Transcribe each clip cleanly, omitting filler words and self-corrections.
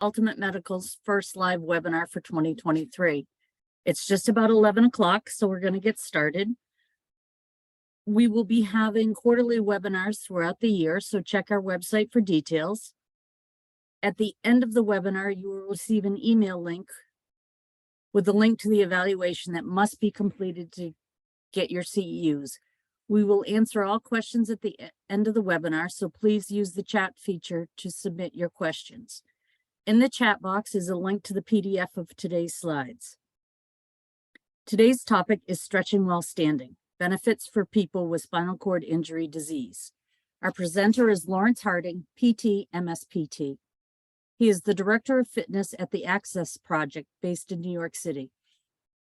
Ultimate Medical's first live webinar for 2023. It's just about 11 o'clock, so we're going to get started. We will be having quarterly webinars throughout the year, so check our website for details. At the end of the webinar, you will receive an email link with the link to the evaluation that must be completed to get your CEUs. We will answer all questions at the end of the webinar, so please use the chat feature to submit your questions. In the chat box is a link to the PDF of today's slides. Today's topic is stretching while standing, benefits for people with spinal cord injury disease. Our presenter is Lawrence Harding, PT, MSPT. He is the Director of Fitness at the Access Project based in New York City.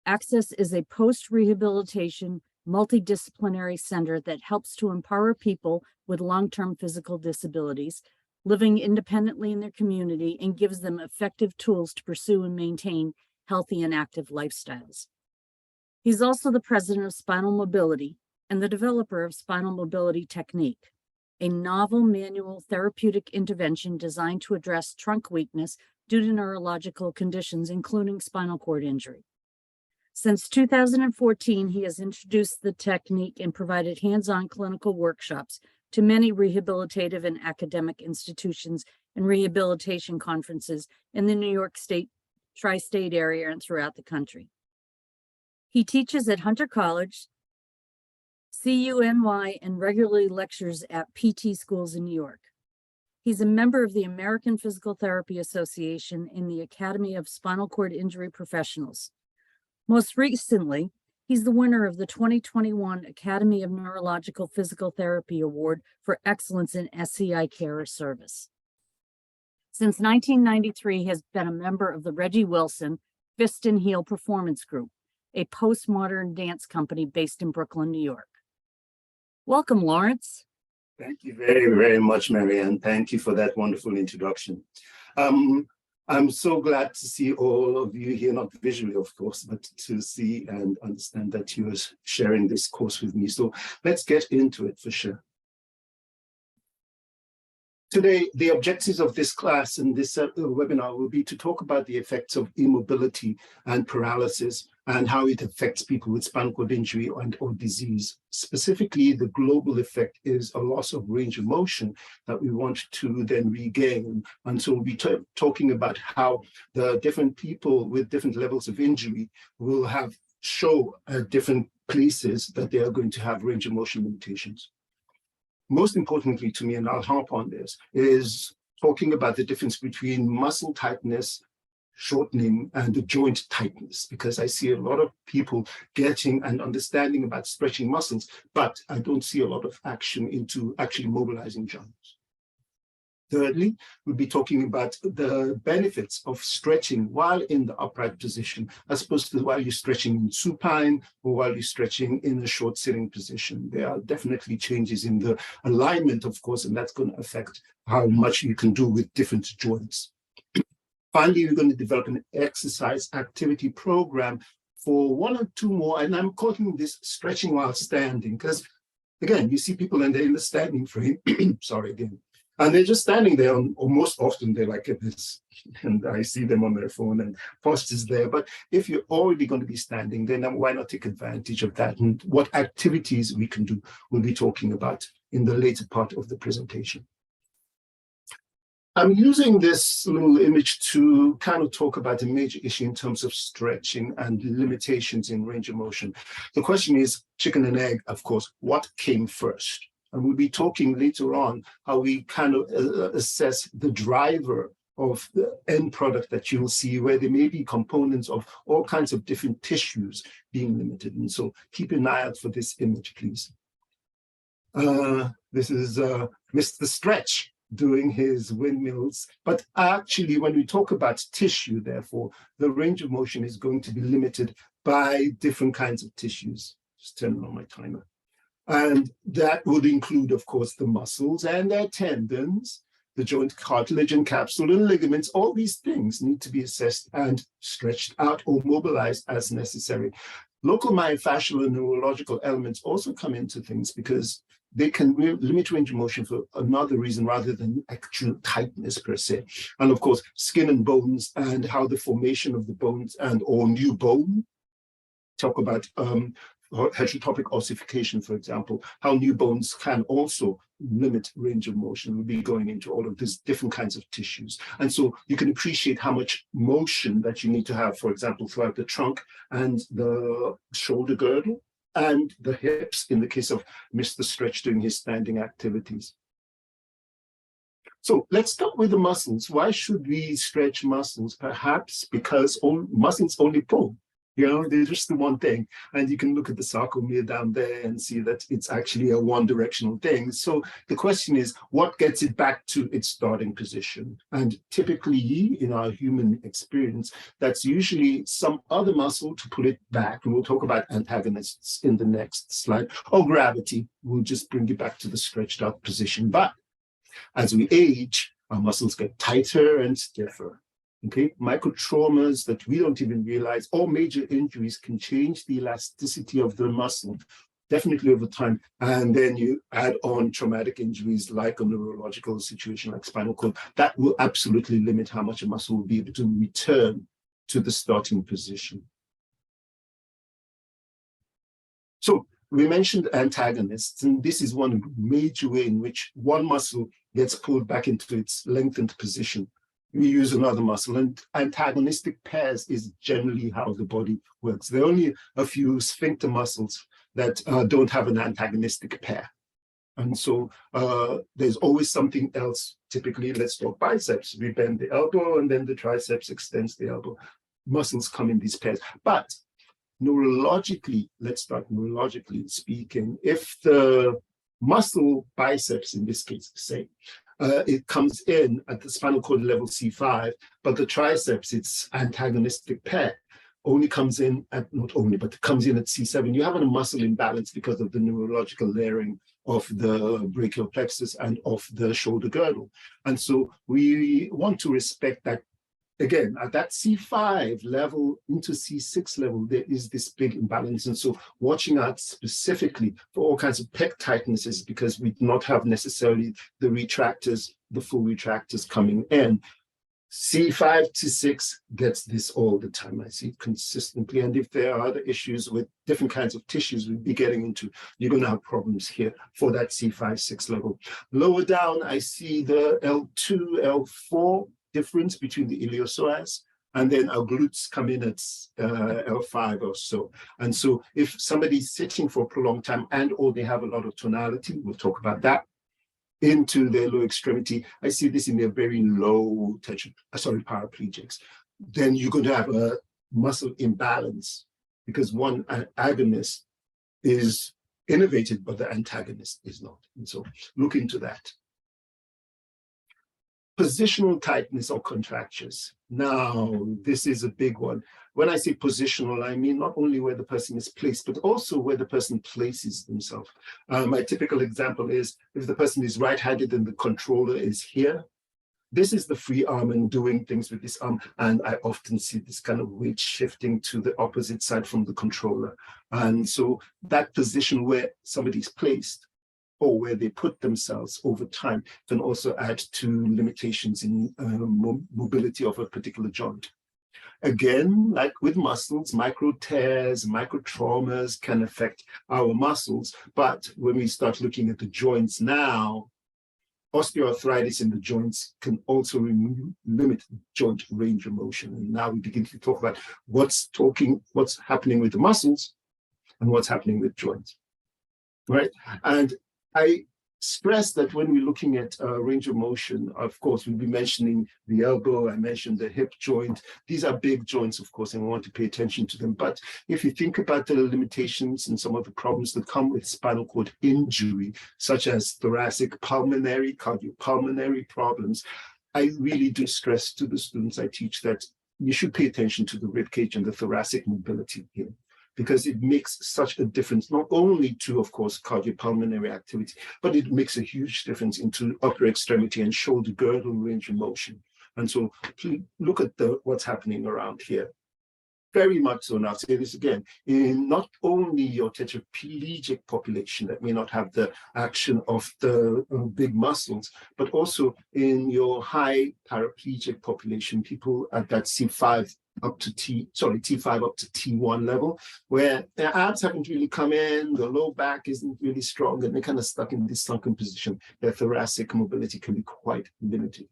Access is a post-rehabilitation multidisciplinary center that helps to empower people with long-term physical disabilities, living independently in their community, and gives them effective tools to pursue and maintain healthy and active lifestyles. He's also the president of Spinal Mobility and the developer of Spinal Mobility Technique, a novel manual therapeutic intervention designed to address trunk weakness due to neurological conditions, including spinal cord injury. Since 2014, he has introduced the technique and provided hands-on clinical workshops to many rehabilitative and academic institutions and rehabilitation conferences in the New York State tri-state area and throughout the country. He teaches at Hunter College, CUNY, and regularly lectures at PT schools in New York. He's a member of the American Physical Therapy Association and the Academy of Spinal Cord Injury Professionals. Most recently, he's the winner of the 2021 Academy of Neurological Physical Therapy Award for Excellence in SCI Care or Service. Since 1993, he has been a member of the Reggie Wilson Fist and Heel Performance Group, a postmodern dance company based in Brooklyn, New York. Welcome, Lawrence. Thank you very, very much, Marianne. Thank you for that wonderful introduction. I'm so glad to see all of you here, not visually, of course, but to see and understand that you are sharing this course with me. So let's get into it for sure. Today, the objectives of this class and this webinar will be to talk about the effects of immobility and paralysis and how it affects people with spinal cord injury and or disease. Specifically, the global effect is a loss of range of motion that we want to then regain. And so we'll be talking about how the different people with different levels of injury will show at different places that they are going to have range of motion limitations. Most importantly to me, and I'll harp on this, is talking about the difference between muscle tightness, shortening, and the joint tightness, because I see a lot of people getting and understanding about stretching muscles, but I don't see a lot of action into actually mobilizing joints. Thirdly, we'll be talking about the benefits of stretching while in the upright position, as opposed to while you're stretching in supine or while you're stretching in a short sitting position. There are definitely changes in the alignment, of course, and that's going to affect how much you can do with different joints. Finally, we're going to develop an exercise activity program for one or two more, and I'm calling this stretching while standing, because again, you see people and they're in the standing frame, sorry again, and they're just standing there, or most often they're like this, and I see them on their phone and postures there. But if you're already going to be standing, then why not take advantage of that? And what activities we can do, we'll be talking about in the later part of the presentation. I'm using this little image to kind of talk about a major issue in terms of stretching and limitations in range of motion. The question is chicken and egg, of course, what came first? And we'll be talking later on how we kind of assess the driver of the end product that you'll see, where there may be components of all kinds of different tissues being limited. And so keep an eye out for this image, please. This is Mr. Stretch doing his windmills. But actually, when we talk about tissue, therefore, the range of motion is going to be limited by different kinds of tissues. Just turn on my timer. And that would include, of course, the muscles and their tendons, the joint cartilage and capsule and ligaments. All these things need to be assessed and stretched out or mobilized as necessary. Local myofascial and neurological elements also come into things because they can limit range of motion for another reason rather than actual tightness per se. And of course, skin and bones and how the formation of the bones and or new bone, talk about heterotopic ossification, for example, how new bones can also limit range of motion. We'll be going into all of these different kinds of tissues. And so you can appreciate how much motion that you need to have, for example, throughout the trunk and the shoulder girdle and the hips in the case of Mr. Stretch doing his standing activities. So let's start with the muscles. Why should we stretch muscles? Perhaps because muscles only pull. You know, they're just the one thing. And you can look at the sarcomere down there and see that it's actually a one-directional thing. So the question is, what gets it back to its starting position? And typically, in our human experience, that's usually some other muscle to pull it back. And we'll talk about antagonists in the next slide. Or gravity will just bring you back to the stretched out position. But as we age, our muscles get tighter and stiffer. Okay, microtraumas that we don't even realize, or major injuries can change the elasticity of the muscle, definitely over time. And then you add on traumatic injuries like a neurological situation like spinal cord, that will absolutely limit how much a muscle will be able to return to the starting position. So we mentioned antagonists, and this is one major way in which one muscle gets pulled back into its lengthened position. We use another muscle, and antagonistic pairs is generally how the body works. There are only a few sphincter muscles that don't have an antagonistic pair. And so there's always something else. Typically, let's talk biceps. We bend the elbow and then the triceps extends the elbow. Muscles come in these pairs. But neurologically, let's start neurologically speaking, if the muscle biceps, in this case, say, it comes in at the spinal cord level C5, but the triceps, its antagonistic pair, only comes in at, not only, but comes in at C7. You have a muscle imbalance because of the neurological layering of the brachial plexus and of the shoulder girdle. And so we want to respect that. Again, at that C5 level into C6 level, there is this big imbalance. And so watching out specifically for all kinds of pec tightnesses, because we do not have necessarily the retractors, the full retractors coming in. C5 to 6 gets this all the time. I see it consistently. And if there are other issues with different kinds of tissues we'll be getting into, you're going to have problems here for that C5, 6 level. Lower down, I see the L2, L4 difference between the iliopsoas, and then our glutes come in at L5 or so. And so if somebody's sitting for a prolonged time and or they have a lot of tonality, we'll talk about that, into their lower extremity, I see this in their very low tension, paraplegics, then you're going to have a muscle imbalance because one agonist is innervated, but the antagonist is not. And so look into that. Positional tightness or contractures. Now, this is a big one. When I say positional, I mean not only where the person is placed, but also where the person places themselves. My typical example is if the person is right-handed and the controller is here, this is the free arm and doing things with this arm. And I often see this kind of weight shifting to the opposite side from the controller. And so that position where somebody's placed or where they put themselves over time can also add to limitations in mobility of a particular joint. Again, like with muscles, micro tears, micro traumas can affect our muscles. But when we start looking at the joints now, osteoarthritis in the joints can also limit joint range of motion. And now we begin to talk about what's happening with the muscles and what's happening with joints, right? And I stress that when we're looking at range of motion, of course, we'll be mentioning the elbow, I mentioned the hip joint. These are big joints, of course, and we want to pay attention to them. But if you think about the limitations and some of the problems that come with spinal cord injury, such as thoracic, pulmonary, cardiopulmonary problems, I really do stress to the students I teach that you should pay attention to the rib cage and the thoracic mobility here, because it makes such a difference, not only to, of course, cardiopulmonary activity, but it makes a huge difference into upper extremity and shoulder girdle range of motion. And so please look at what's happening around here. Very much so. Now, I'll say this again, in not only your tetraplegic population that may not have the action of the big muscles, but also in your high paraplegic population, people at that T5 up to T1 level, where their abs haven't really come in, the low back isn't really strong, and they're kind of stuck in this sunken position. Their thoracic mobility can be quite limited.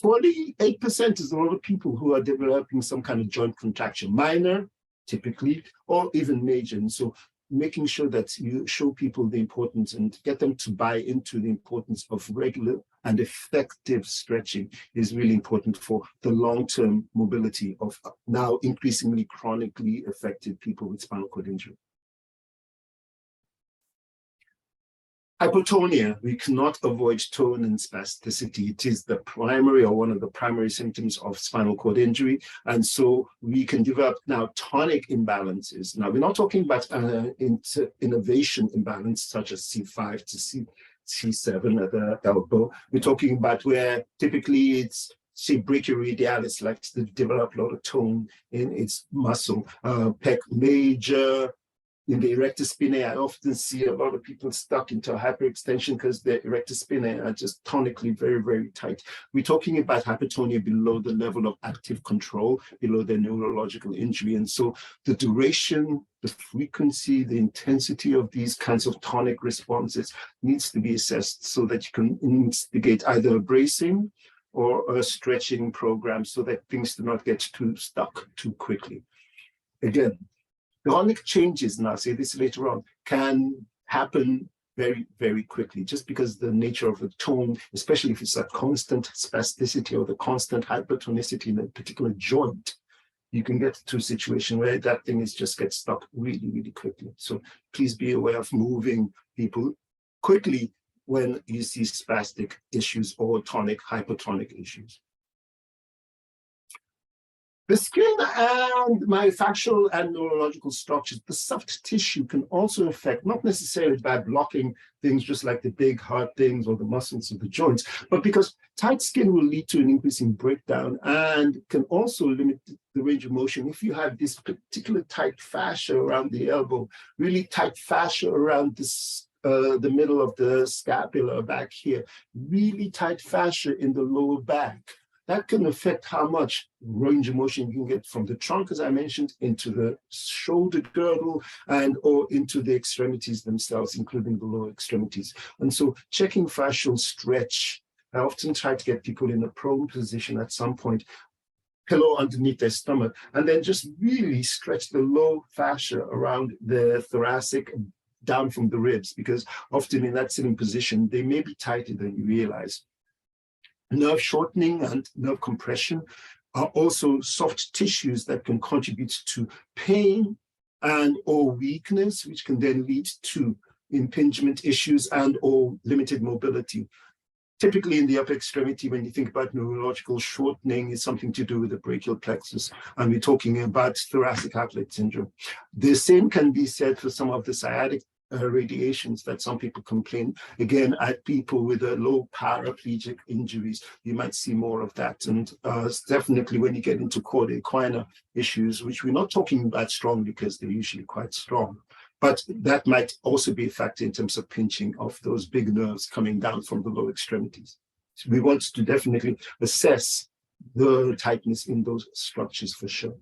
48% is a lot of people who are developing some kind of joint contraction, minor, typically, or even major. And so making sure that you show people the importance and get them to buy into the importance of regular and effective stretching is really important for the long-term mobility of now increasingly chronically affected people with spinal cord injury. Hypotonia, we cannot avoid tone and spasticity. It is the primary or one of the primary symptoms of spinal cord injury. And so we can develop now tonic imbalances. Now, we're not talking about innervation imbalance such as C5 to C7 at the elbow. We're talking about where typically it's, say, brachioradialis likes to develop a lot of tone in its muscle. Pec major. In the erector spinae, I often see a lot of people stuck into a hyperextension because their erector spinae are just tonically very, very tight. We're talking about hypertonia below the level of active control, below the neurological injury. And so the duration, the frequency, the intensity of these kinds of tonic responses needs to be assessed so that you can instigate either a bracing or a stretching program so that things do not get too stuck too quickly. Again, tonic changes, and I'll say this later on, can happen very, very quickly, just because the nature of the tone, especially if it's a constant spasticity or the constant hypertonicity in a particular joint, you can get to a situation where that thing is just gets stuck really, really quickly. So please be aware of moving people quickly when you see spastic issues or tonic, hypertonic issues. The skin and myofascial and neurological structures, the soft tissue can also affect, not necessarily by blocking things just like the big hard things or the muscles of the joints, but because tight skin will lead to an increasing breakdown and can also limit the range of motion. If you have this particular tight fascia around the elbow, really tight fascia around this the middle of the scapula back here, really tight fascia in the lower back, that can affect how much range of motion you can get from the trunk, as I mentioned, into the shoulder girdle and or into the extremities themselves, including the lower extremities. And so checking fascial stretch, I often try to get people in a prone position at some point, pillow underneath their stomach, and then just really stretch the low fascia around the thoracic down from the ribs, because often in that sitting position, they may be tighter than you realize. Nerve shortening and nerve compression are also soft tissues that can contribute to pain and or weakness, which can then lead to impingement issues and or limited mobility. Typically in the upper extremity, when you think about neurological shortening, it's something to do with the brachial plexus, and we're talking about thoracic outlet syndrome. The same can be said for some of the sciatic radiations that some people complain. Again, at people with a low paraplegic injuries, you might see more of that. And definitely when you get into chord equina issues, which we're not talking about strong because they're usually quite strong, but that might also be a factor in terms of pinching of those big nerves coming down from the lower extremities. So we want to definitely assess the tightness in those structures for sure.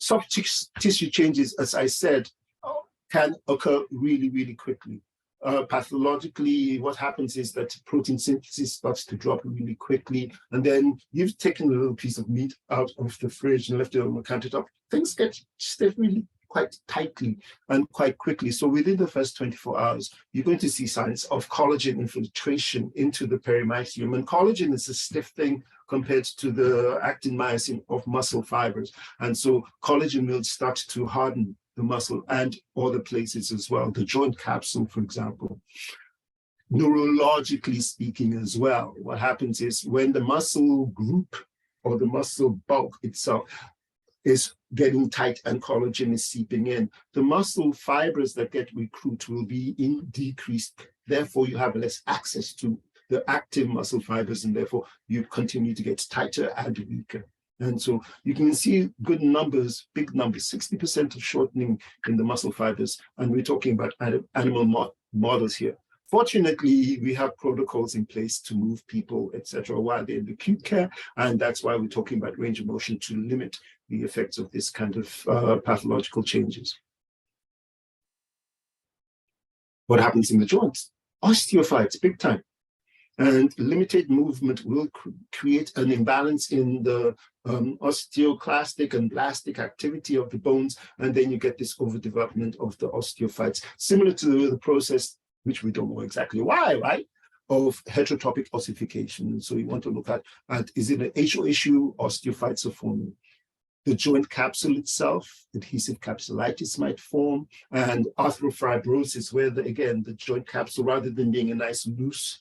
Soft tissue changes, as I said, can occur really, really quickly. Pathologically, what happens is that protein synthesis starts to drop really quickly, and then you've taken a little piece of meat out of the fridge and left it on the countertop. Things get stiff really quite tightly and quite quickly. So within the first 24 hours, you're going to see signs of collagen infiltration into the perimysium. And collagen is a stiff thing compared to the actin myosin of muscle fibers. And so collagen will start to harden the muscle and other places as well, the joint capsule, for example. Neurologically speaking as well, what happens is when the muscle group or the muscle bulk itself is getting tight and collagen is seeping in, the muscle fibers that get recruited will be decreased. Therefore, you have less access to the active muscle fibers, and therefore you continue to get tighter and weaker. And so you can see good numbers, big numbers, 60% of shortening in the muscle fibers. And we're talking about animal models here. Fortunately, we have protocols in place to move people, etc., while they're in acute care. And that's why we're talking about range of motion to limit the effects of this kind of pathological changes. What happens in the joints? Osteophytes, big time. And limited movement will create an imbalance in the osteoclastic and blastic activity of the bones, and then you get this overdevelopment of the osteophytes, similar to the process, which we don't know exactly why, right, of heterotopic ossification. So you want to look at is it an HO issue? Osteophytes are forming. The joint capsule itself, adhesive capsulitis might form, and arthrofibrosis, where again, the joint capsule, rather than being a nice loose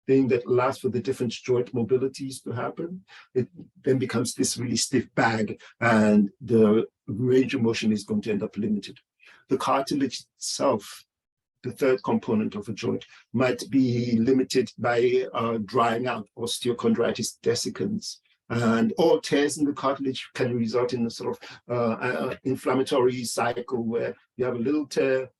thing that allows for the different joint mobilities to happen, it then becomes this really stiff bag, and the range of motion is going to end up limited. The cartilage itself, the third component of a joint, might be limited by drying out, osteochondritis dissecans. And all tears in the cartilage can result in a sort of inflammatory cycle where you have a little tear,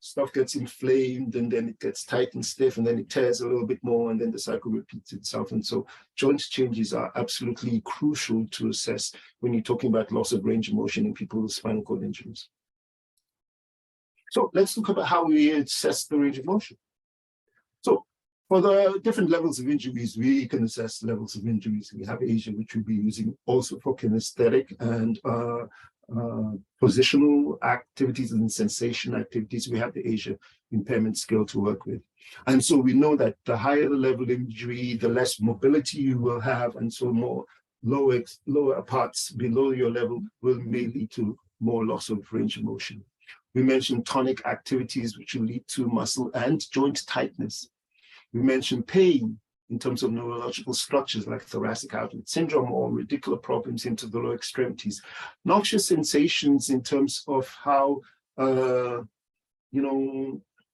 stuff gets inflamed, and then it gets tight and stiff, and then it tears a little bit more, and then the cycle repeats itself. And so joint changes are absolutely crucial to assess when you're talking about loss of range of motion in people with spinal cord injuries. So let's look at how we assess the range of motion. So for the different levels of injuries, we can assess levels of injuries. We have Asia, which we'll be using also for kinesthetic and positional activities and sensation activities. We have the Asia impairment scale to work with. And so we know that the higher the level of injury, the less mobility you will have, and so more lower parts below your level may lead to more loss of range of motion. We mentioned tonic activities, which will lead to muscle and joint tightness. We mentioned pain in terms of neurological structures like thoracic outlet syndrome or radicular problems into the lower extremities. Noxious sensations in terms of how,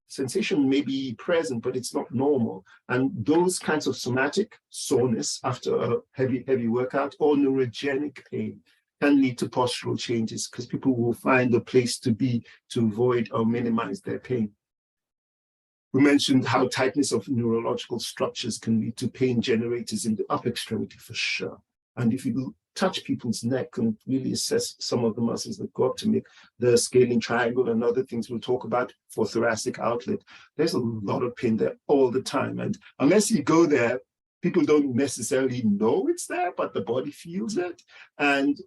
sensation may be present, but it's not normal. And those kinds of somatic soreness after a heavy workout or neurogenic pain can lead to postural changes because people will find a place to be to avoid or minimize their pain. We mentioned how tightness of neurological structures can lead to pain generators in the upper extremity for sure. And if you touch people's neck and really assess some of the muscles that go up to make the scaling triangle and other things we'll talk about for thoracic outlet, there's a lot of pain there all the time. And unless you go there, people don't necessarily know it's there, but the body feels it. And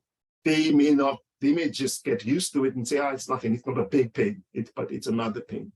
they may just get used to it and say, it's nothing, it's not a big pain, but it's another pain.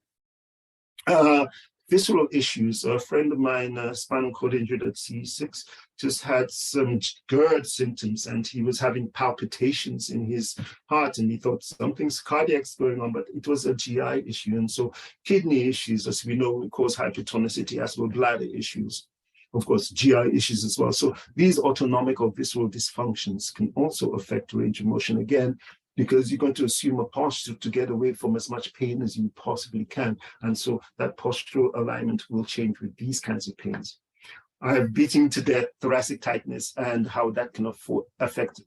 Visceral issues. A friend of mine, spinal cord injured at C6, just had some GERD symptoms, and he was having palpitations in his heart, and he thought something's cardiac's going on, but it was a GI issue. And so kidney issues, as we know, cause hypertonicity, as well bladder issues. Of course, GI issues as well. So these autonomic or visceral dysfunctions can also affect range of motion again, because you're going to assume a posture to get away from as much pain as you possibly can. And so that postural alignment will change with these kinds of pains. I have beaten to death thoracic tightness and how that can affect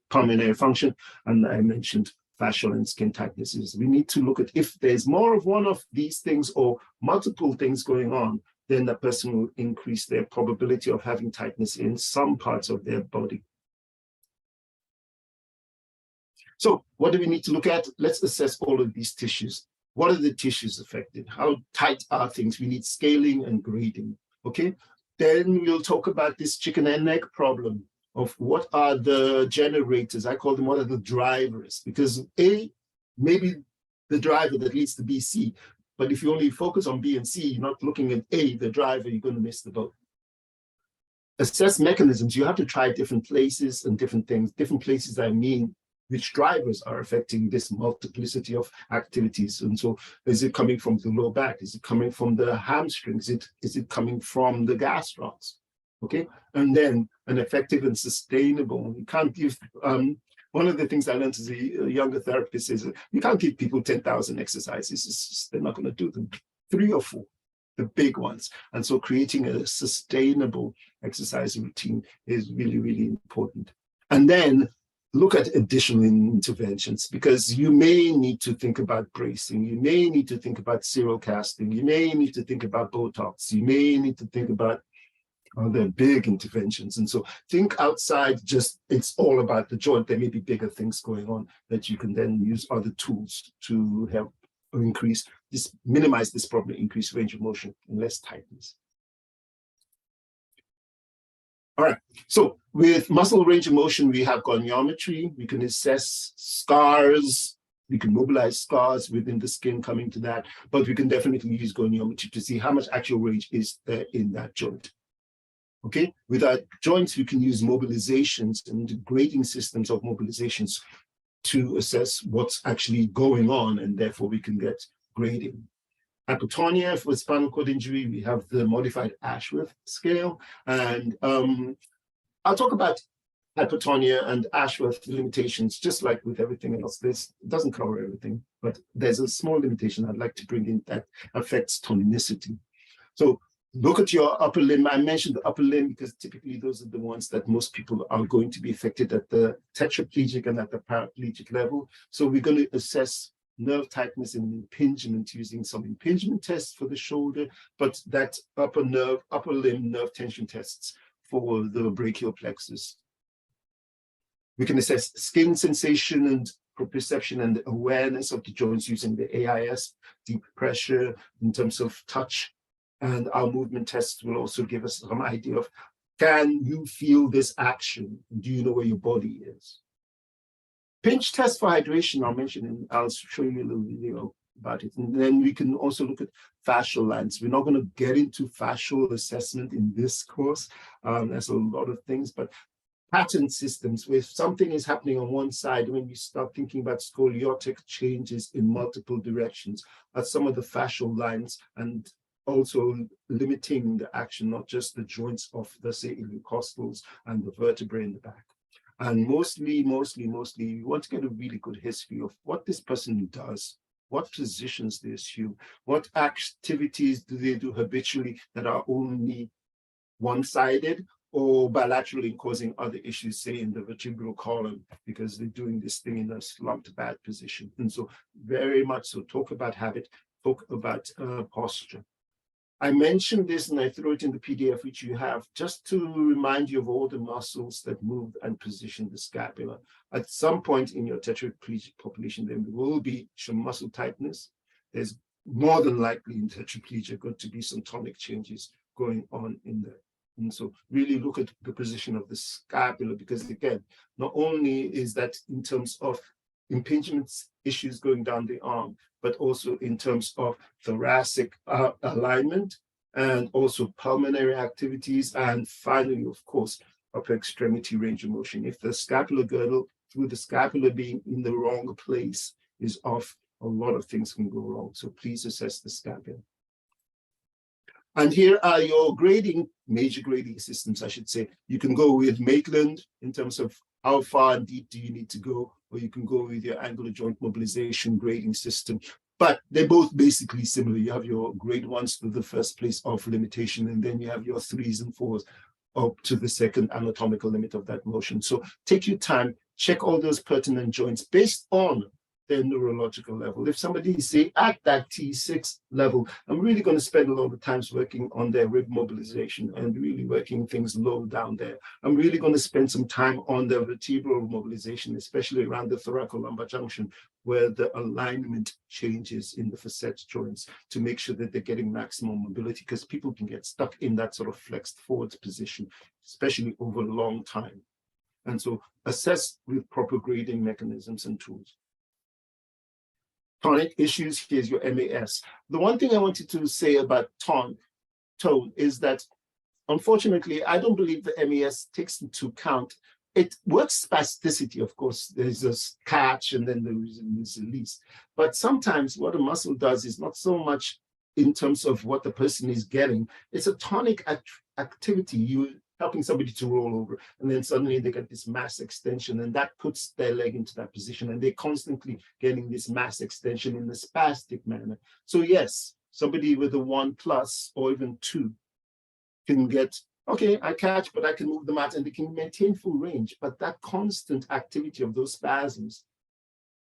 pulmonary function. And I mentioned fascial and skin tightnesses. We need to look at if there's more of one of these things or multiple things going on, then that person will increase their probability of having tightness in some parts of their body. So what do we need to look at? Let's assess all of these tissues. What are the tissues affected? How tight are things? We need scaling and grading, okay? Then we'll talk about this chicken and egg problem of what are the generators. I call them what are the drivers, because A, maybe the driver that leads to B, C, but if you only focus on B and C, you're not looking at A, the driver, you're going to miss the boat. Assess mechanisms. You have to try different places and different things. Different places, I mean, which drivers are affecting this multiplicity of activities. And so is it coming from the low back? Is it coming from the hamstrings? Is it coming from the gastrocs? Okay, and then an effective and sustainable. You can't give, one of the things I learned as a younger therapist is you can't give people 10,000 exercises. It's just, they're not going to do them. 3 or 4. the big ones. And so creating a sustainable exercise routine is really, really important. And then look at additional interventions, because you may need to think about bracing, you may need to think about serocasting, you may need to think about Botox, you may need to think about other big interventions. And so think outside just, it's all about the joint. There may be bigger things going on that you can then use other tools to help increase this, minimize this problem, increase range of motion and less tightness. All right, so with muscle range of motion, we have goniometry. We can assess scars. We can mobilize scars within the skin, coming to that, but we can definitely use goniometry to see how much actual range is there in that joint. Okay, with our joints, we can use mobilizations and grading systems of mobilizations to assess what's actually going on, and therefore we can get grading. Hypotonia for spinal cord injury, we have the modified Ashworth scale, and I'll talk about hypotonia and Ashworth limitations, just like with everything else. This doesn't cover everything, but there's a small limitation I'd like to bring in that affects tonicity. So look at your upper limb. I mentioned the upper limb because typically those are the ones that most people are going to be affected at the tetraplegic and at the paraplegic level. So we're going to assess nerve tightness and impingement using some impingement tests for the shoulder, but that upper limb nerve tension tests for the brachial plexus. We can assess skin sensation and proprioception and awareness of the joints using the AIS, deep pressure in terms of touch. And our movement tests will also give us some idea of, can you feel this action? Do you know where your body is? Pinch test for hydration, I'll mention, and I'll show you a little video about it. And then we can also look at fascial lines. We're not going to get into fascial assessment in this course. There's a lot of things, but pattern systems, if something is happening on one side, when you start thinking about scoliotic changes in multiple directions, are some of the fascial lines, and also limiting the action, not just the joints of the, say, iliocostals and the vertebrae in the back. And mostly, we want to get a really good history of what this person does, what positions they assume, what activities do they do habitually that are only one-sided or bilaterally causing other issues, say in the vertebral column, because they're doing this thing in a slumped bad position. And so very much so talk about habit, talk about posture. I mentioned this and I throw it in the PDF, which you have, just to remind you of all the muscles that move and position the scapula. At some point in your tetraplegic population, there will be some muscle tightness. There's more than likely in tetraplegia going to be some tonic changes going on in there. And so really look at the position of the scapula, because again, not only is that in terms of impingement issues going down the arm, but also in terms of thoracic alignment and also pulmonary activities. And finally, of course, upper extremity range of motion. If the scapular girdle, through the scapula being in the wrong place, is off, a lot of things can go wrong. So please assess the scapula. And here are your grading, major grading systems, I should say. You can go with Maitland in terms of how far and deep do you need to go, or you can go with your angular joint mobilization grading system. But they're both basically similar. You have your grade 1s to the first place of limitation, and then you have your 3s and 4s up to the second anatomical limit of that motion. So take your time, check all those pertinent joints based on their neurological level. If somebody say at that T6 level, I'm really going to spend a lot of times working on their rib mobilization and really working things low down there. I'm really going to spend some time on their vertebral mobilization, especially around the thoracolumbar junction, where the alignment changes in the facet joints to make sure that they're getting maximum mobility, because people can get stuck in that sort of flexed forward position, especially over a long time. And so assess with proper grading mechanisms and tools. Tonic issues, here's your MAS. The one thing I wanted to say about tone is that, unfortunately, I don't believe the MAS takes into account, it works spasticity, of course, there's a catch and then there is a release. But sometimes what a muscle does is not so much in terms of what the person is getting, it's a tonic activity. You're helping somebody to roll over, and then suddenly they get this mass extension, and that puts their leg into that position, and they're constantly getting this mass extension in a spastic manner. So yes, somebody with a 1+ or even 2 can get, okay, I catch, but I can move the mat and they can maintain full range. But that constant activity of those spasms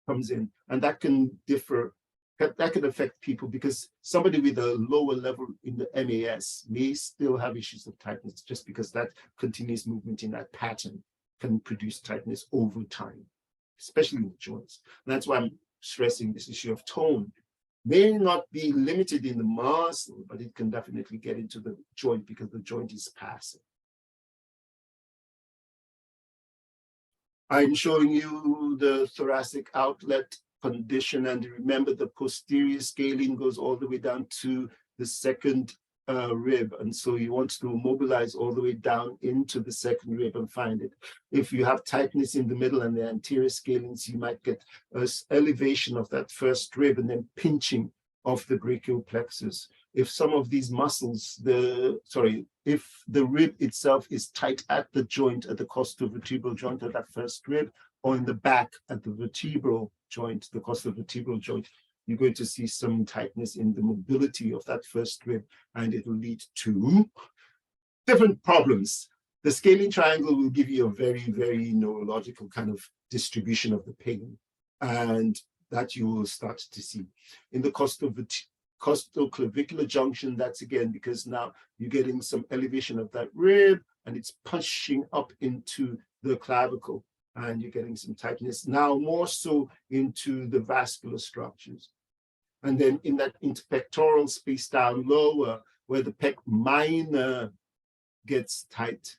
comes in, and that can differ. That can affect people because somebody with a lower level in the MAS may still have issues of tightness just because that continuous movement in that pattern can produce tightness over time, especially in the joints. And that's why I'm stressing this issue of tone. May not be limited in the muscle, but it can definitely get into the joint because the joint is passive. I'm showing you the thoracic outlet condition, and remember the posterior scalene goes all the way down to the second rib, and so you want to mobilize all the way down into the second rib and find it. If you have tightness in the middle and the anterior scalenes, you might get an elevation of that first rib and then pinching of the brachial plexus. If some of these muscles, if the rib itself is tight at the joint, at the costovertebral joint at that first rib, or in the back at the vertebral joint, the costovertebral joint, you're going to see some tightness in the mobility of that first rib, and it will lead to different problems. The scaling triangle will give you a very, very neurological kind of distribution of the pain, and that you will start to see. In the costoclavicular junction, that's again because now you're getting some elevation of that rib, and it's pushing up into the clavicle, and you're getting some tightness now more so into the vascular structures. And then in that interpectoral space down lower, where the pec minor gets tight.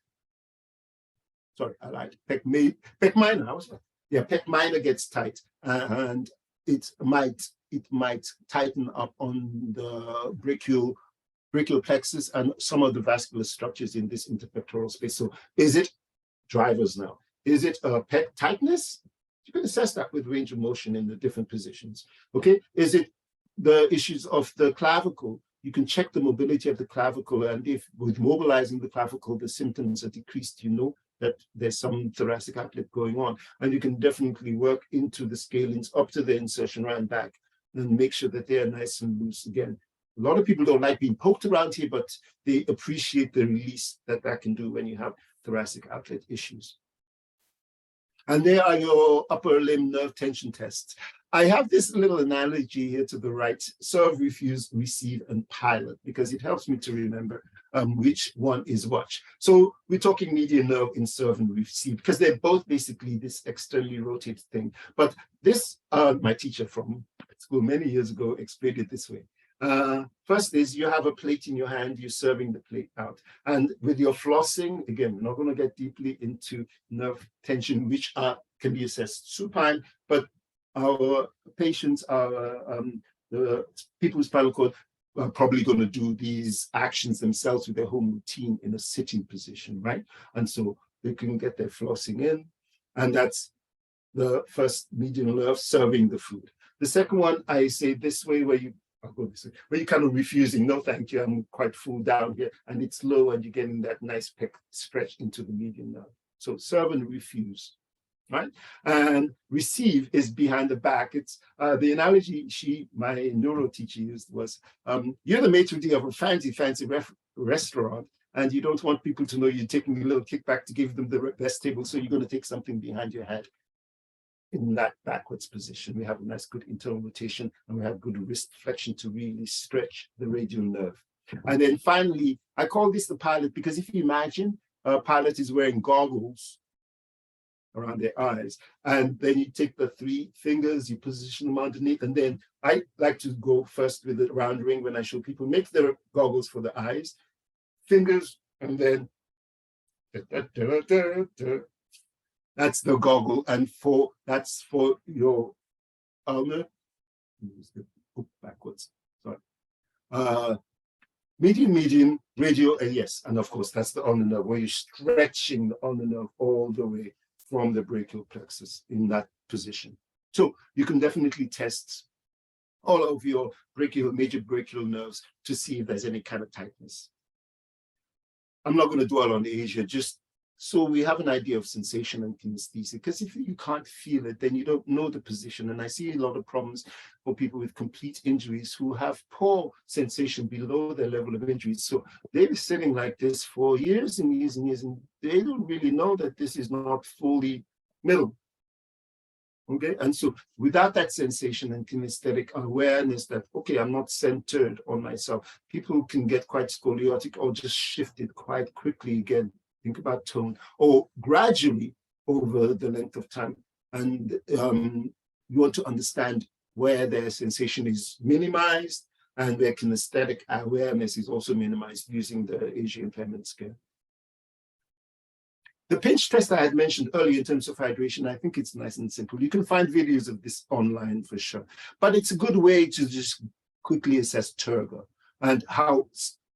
Sorry, I lied. Pec minor. Pec minor gets tight, and it might tighten up on the brachial plexus and some of the vascular structures in this interpectoral space. So, is it drivers now? Is it a pec tightness? You can assess that with range of motion in the different positions. Okay, is it the issues of the clavicle? You can check the mobility of the clavicle, and if with mobilizing the clavicle, the symptoms are decreased, you know that there's some thoracic outlet going on, and you can definitely work into the scalenes up to the insertion round back and make sure that they are nice and loose again. A lot of people don't like being poked around here, but they appreciate the release that can do when you have thoracic outlet issues. And there are your upper limb nerve tension tests. I have this little analogy here to the right: serve, refuse, receive, and pilot, because it helps me to remember which one is what. So we're talking median nerve in serve and receive, because they're both basically this externally rotated thing. But this, my teacher from school many years ago explained it this way. First is you have a plate in your hand, you're serving the plate out. And with your flossing, again, we're not going to get deeply into nerve tension, which can be assessed supine, but our patients are, the people with spinal cord are probably going to do these actions themselves with their home routine in a sitting position, right? And so they can get their flossing in, and that's the first median nerve serving the food. The second one, I say this way, where you where you're kind of refusing, no thank you, I'm quite full down here, and it's low, and you're getting that nice pec stretch into the median nerve. So serve and refuse, right? And receive is behind the back. It's the analogy my neuro teacher used was, you're the maitre d' of a fancy restaurant, and you don't want people to know you're taking a little kickback to give them the best table, so you're going to take something behind your head. In that backwards position, we have a nice good internal rotation, and we have good wrist flexion to really stretch the radial nerve. And then finally, I call this the pilot, because if you imagine a pilot is wearing goggles around their eyes, and then you take the 3 fingers, you position them underneath, and then I like to go first with the round ring when I show people. Make the goggles for the eyes, fingers, and then that's the goggle, and that's for your ulnar. Backwards. Sorry. Median, radial, and yes, and of course that's the ulnar nerve, where you're stretching the ulnar nerve all the way from the brachial plexus in that position. So you can definitely test all of your major brachial nerves to see if there's any kind of tightness. I'm not going to dwell on Asia, just So we have an idea of sensation and kinesthesia, because if you can't feel it, then you don't know the position. And I see a lot of problems for people with complete injuries who have poor sensation below their level of injury. So they'll be sitting like this for years and years and years, and they don't really know that this is not fully middle. Okay, and so without that sensation and kinesthetic awareness that, okay, I'm not centered on myself, people can get quite scoliotic or just shifted quite quickly again. Think about tone, or gradually over the length of time. And you want to understand where their sensation is minimized and their kinesthetic awareness is also minimized using the Asia impairment scale. The pinch test I had mentioned earlier in terms of hydration, I think it's nice and simple. You can find videos of this online for sure, but it's a good way to just quickly assess turgor and how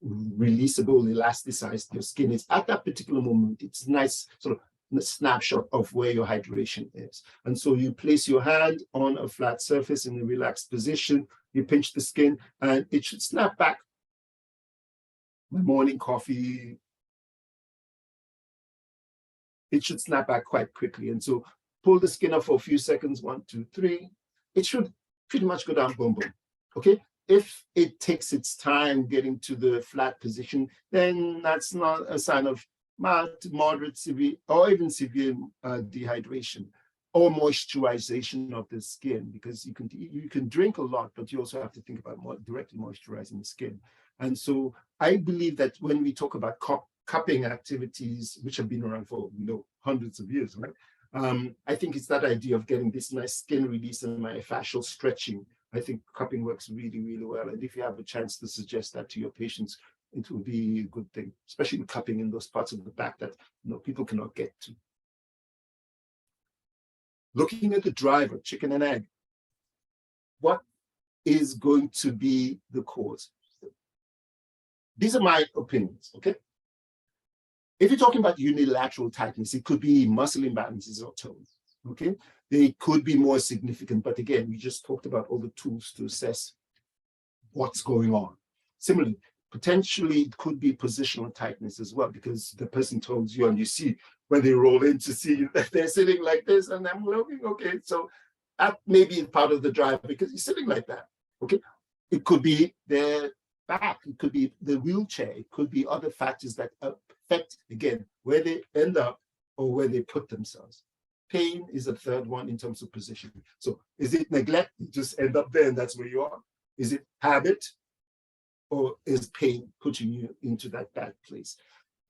releasable, elasticized your skin is at that particular moment. It's a nice sort of snapshot of where your hydration is. And so you place your hand on a flat surface in a relaxed position, you pinch the skin, and it should snap back. My morning coffee, it should snap back quite quickly. And so pull the skin up for a few seconds, 1, 2, 3. It should pretty much go down, boom, boom. Okay. If it takes its time getting to the flat position, then that's not a sign of mild, moderate, severe, or even severe dehydration or moisturization of the skin, because you can drink a lot, but you also have to think about directly moisturizing the skin. And so I believe that when we talk about cupping activities, which have been around for hundreds of years, right? I think it's that idea of getting this nice skin release and myofascial stretching. I think cupping works really, really well. And if you have a chance to suggest that to your patients, it will be a good thing, especially cupping in those parts of the back that people cannot get to. Looking at the driver, chicken and egg, what is going to be the cause? These are my opinions, okay? If you're talking about unilateral tightness, it could be muscle imbalances or tone, okay? They could be more significant, but again, we just talked about all the tools to assess what's going on. Similarly, potentially it could be positional tightness as well, because the person told you, and you see when they roll in to see that they're sitting like this, and I'm looking, okay, so that may be part of the drive because you're sitting like that, okay? It could be their back, it could be the wheelchair, it could be other factors that affect, again, where they end up or where they put themselves. Pain is a third one in terms of position. So is it neglect? You just end up there and that's where you are. Is it habit? Or is pain putting you into that bad place?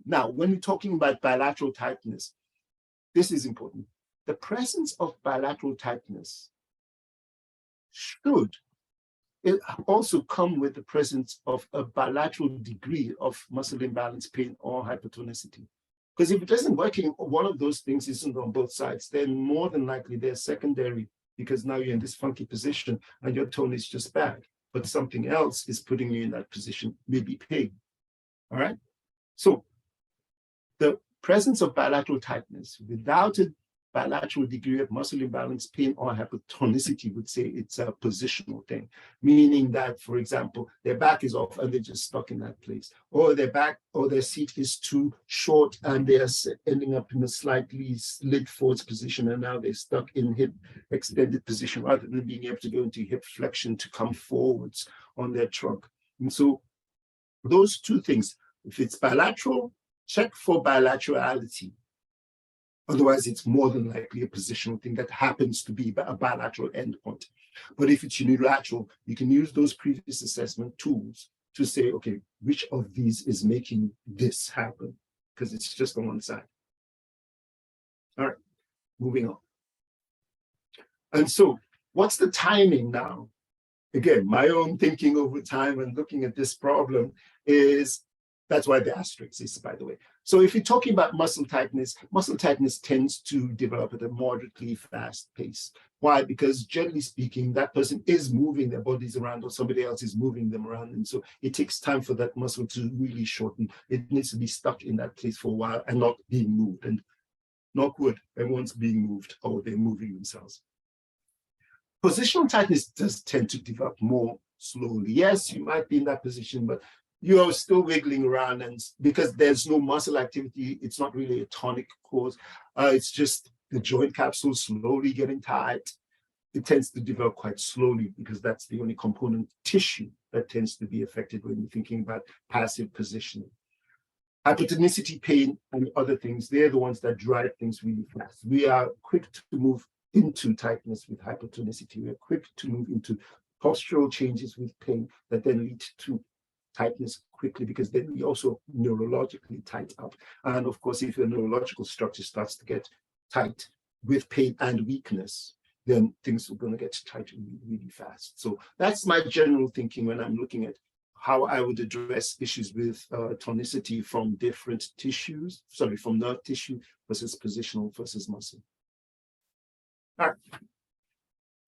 Now, when we're talking about bilateral tightness, this is important. The presence of bilateral tightness should also come with the presence of a bilateral degree of muscle imbalance, pain, or hypertonicity. Because if it doesn't work in one of those things isn't on both sides, then more than likely they're secondary, because now you're in this funky position and your tone is just bad. But something else is putting you in that position, maybe pain. All right. So the presence of bilateral tightness without a bilateral degree of muscle imbalance, pain, or hypertonicity would say it's a positional thing, meaning that, for example, their back is off and they're just stuck in that place, or their back or their seat is too short and they're ending up in a slightly slid forwards position, and now they're stuck in hip extended position rather than being able to go into hip flexion to come forwards on their trunk. And so those two things, if it's bilateral, check for bilaterality. Otherwise, it's more than likely a positional thing that happens to be a bilateral endpoint. But if it's unilateral, you can use those previous assessment tools to say, okay, which of these is making this happen? Because it's just on one side. All right, moving on. And so what's the timing now? Again, my own thinking over time and looking at this problem is, that's why the asterisk is, by the way. So if you're talking about muscle tightness tends to develop at a moderately fast pace. Why? Because generally speaking, that person is moving their bodies around or somebody else is moving them around. And so it takes time for that muscle to really shorten. It needs to be stuck in that place for a while and not being moved. And knock wood, everyone's being moved or they're moving themselves. Positional tightness does tend to develop more slowly. Yes, you might be in that position, but you're still wiggling around, and because there's no muscle activity, it's not really a tonic cause. It's just the joint capsule slowly getting tight. It tends to develop quite slowly because that's the only component tissue that tends to be affected when you're thinking about passive positioning. Hypertonicity, pain, and other things, they're the ones that drive things really fast. We are quick to move into tightness with hypertonicity. We're quick to move into postural changes with pain that then lead to tightness quickly, because then we also neurologically tight up. And of course, if your neurological structure starts to get tight with pain and weakness, then things are going to get tight really, really fast. So that's my general thinking when I'm looking at how I would address issues with tonicity from different tissues, from nerve tissue versus positional versus muscle. All right,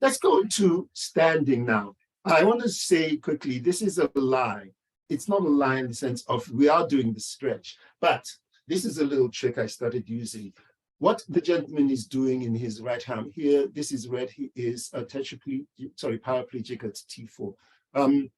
let's go into standing now. I want to say quickly, this is a lie. It's not a lie in the sense of we are doing the stretch, but this is a little trick I started using. What the gentleman is doing in his right hand here, this is red, he is a paraplegic at T4.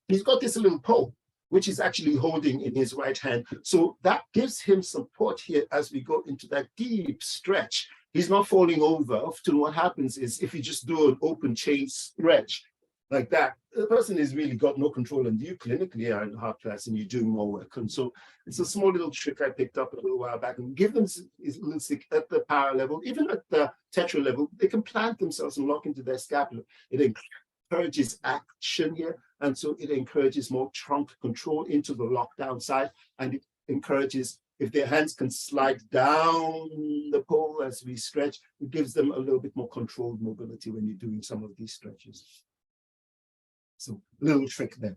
He's got this little pole, which is actually holding in his right hand. So that gives him support here as we go into that deep stretch. He's not falling over. Often what happens is if you just do an open chain stretch like that, the person has really got no control, and you clinically are in hard class and you're doing more work. And so it's a small little trick I picked up a little while back, and give them at the para level, even at the tetra level, they can plant themselves and lock into their scapula. It encourages action here, and so it encourages more trunk control into the lockdown side, and it encourages, if their hands can slide down the pole as we stretch, it gives them a little bit more controlled mobility when you're doing some of these stretches. So little trick there.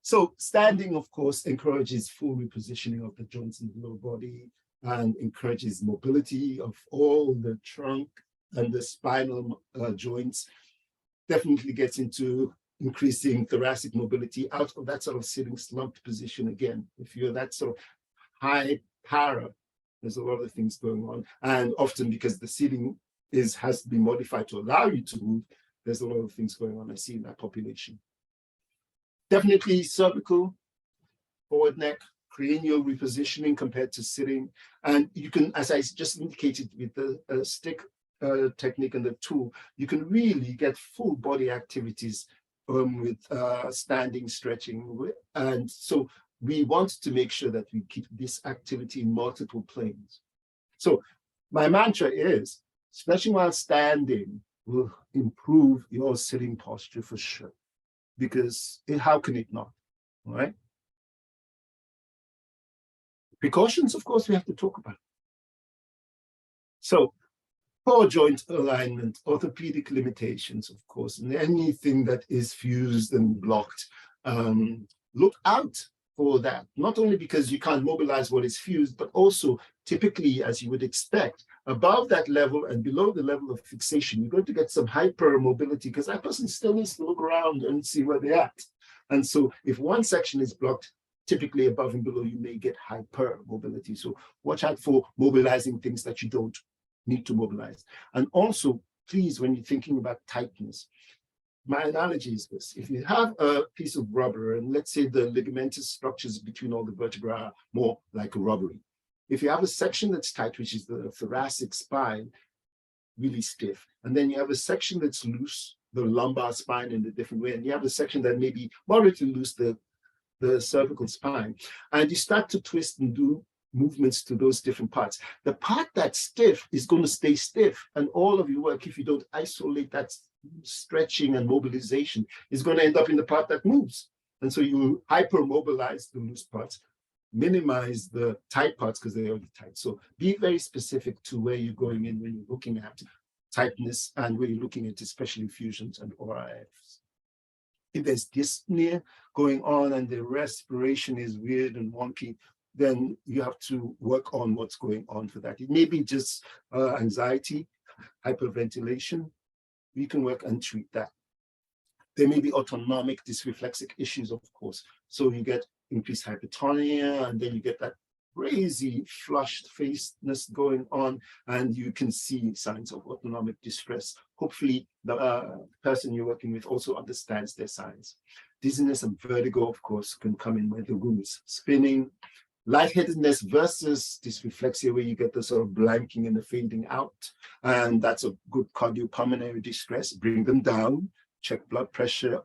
So standing, of course, encourages full repositioning of the joints in the lower body and encourages mobility of all the trunk and the spinal joints. Definitely gets into increasing thoracic mobility out of that sort of sitting slumped position again. If you're that sort of high para, there's a lot of things going on. And often because the seating has to be modified to allow you to move, there's a lot of things going on I see in that population. Definitely cervical, forward neck, cranial repositioning compared to sitting. And you can, as I just indicated with the stick technique and the tool, you can really get full body activities with standing, stretching. And so we want to make sure that we keep this activity in multiple planes. So my mantra is, stretching while standing will improve your sitting posture for sure, because how can it not, all right? Precautions, of course, we have to talk about. So poor joint alignment, orthopedic limitations, of course, and anything that is fused and blocked, look out for that, not only because you can't mobilize what is fused, but also typically, as you would expect, above that level and below the level of fixation, you're going to get some hypermobility because that person still needs to look around and see where they're at. And so if one section is blocked, typically above and below, you may get hypermobility. So watch out for mobilizing things that you don't need to mobilize. And also, please, when you're thinking about tightness, my analogy is this: if you have a piece of rubber, and let's say the ligamentous structures between all the vertebrae are more like a rubbery. If you have a section that's tight, which is the thoracic spine, really stiff, and then you have a section that's loose, the lumbar spine in a different way, and you have a section that may be moderately loose, the cervical spine, and you start to twist and do movements to those different parts. The part that's stiff is going to stay stiff, and all of your work, if you don't isolate that stretching and mobilization, is going to end up in the part that moves. And so you hypermobilize the loose parts, minimize the tight parts because they're already tight. So be very specific to where you're going in when you're looking at tightness and where you're looking at especially fusions and ORIFs. If there's dyspnea going on and the respiration is weird and wonky, then you have to work on what's going on for that. It may be just anxiety, hyperventilation. You can work and treat that. There may be autonomic dysreflexic issues, of course. So you get increased hypertonia, and then you get that crazy flushed faceness going on, and you can see signs of autonomic distress. Hopefully, the person you're working with also understands their signs. Dizziness and vertigo, of course, can come in with the rooms. Spinning, lightheadedness versus dysreflexia, where you get the sort of blanking and the fading out. And that's a good cardiopulmonary distress. Bring them down, check blood pressure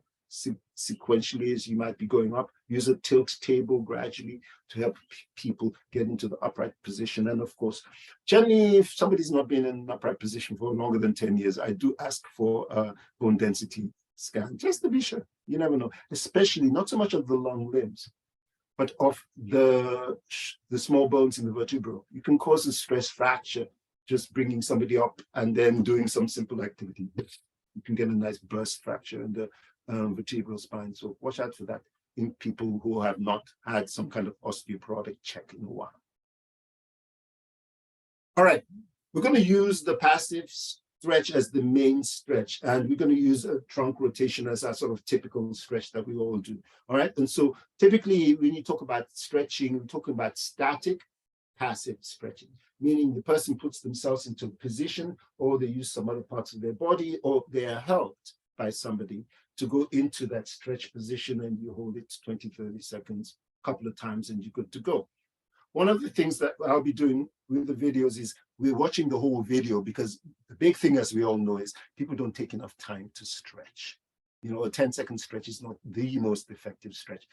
sequentially as you might be going up. Use a tilt table gradually to help people get into the upright position. And of course, generally, if somebody's not been in an upright position for longer than 10 years, I do ask for a bone density scan, just to be sure. You never know, especially not so much of the long limbs, but of the small bones in the vertebral. You can cause a stress fracture just bringing somebody up and then doing some simple activity. You can get a nice burst fracture in the vertebral spine. So watch out for that in people who have not had some kind of osteoporotic check in a while. All right, we're going to use the passive stretch as the main stretch, and we're going to use a trunk rotation as our sort of typical stretch that we all do. All right, and so typically when you talk about stretching, we're talking about static passive stretching, meaning the person puts themselves into a position, or they use some other parts of their body, or they are helped by somebody to go into that stretch position, and you hold it 20, 30 seconds, a couple of times, and you're good to go. One of the things that I'll be doing with the videos is we're watching the whole video, because the big thing, as we all know, is people don't take enough time to stretch. You know, a 10-second stretch is not the most effective stretch.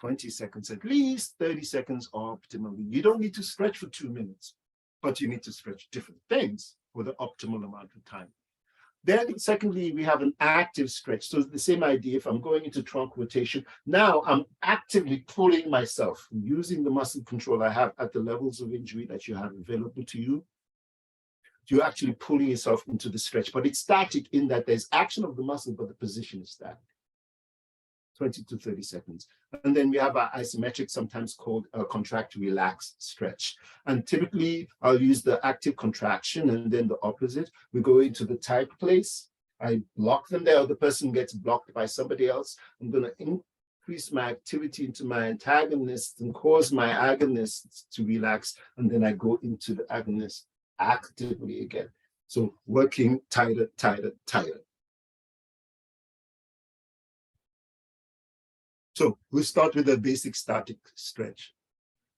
20 seconds, at least 30 seconds optimally. You don't need to stretch for 2 minutes, but you need to stretch different things for the optimal amount of time. Then secondly, we have an active stretch. So the same idea, if I'm going into trunk rotation, now I'm actively pulling myself using the muscle control I have at the levels of injury that you have available to you. You're actually pulling yourself into the stretch, but it's static in that there's action of the muscle, but the position is static. 20 to 30 seconds. And then we have our isometric, sometimes called a contract, relax, stretch. And typically I'll use the active contraction and then the opposite. We go into the tight place. I block them there, or the person gets blocked by somebody else. I'm going to increase my activity into my antagonist and cause my agonists to relax. And then I go into the agonist actively again. So working tighter, tighter, tighter. So we'll start with a basic static stretch.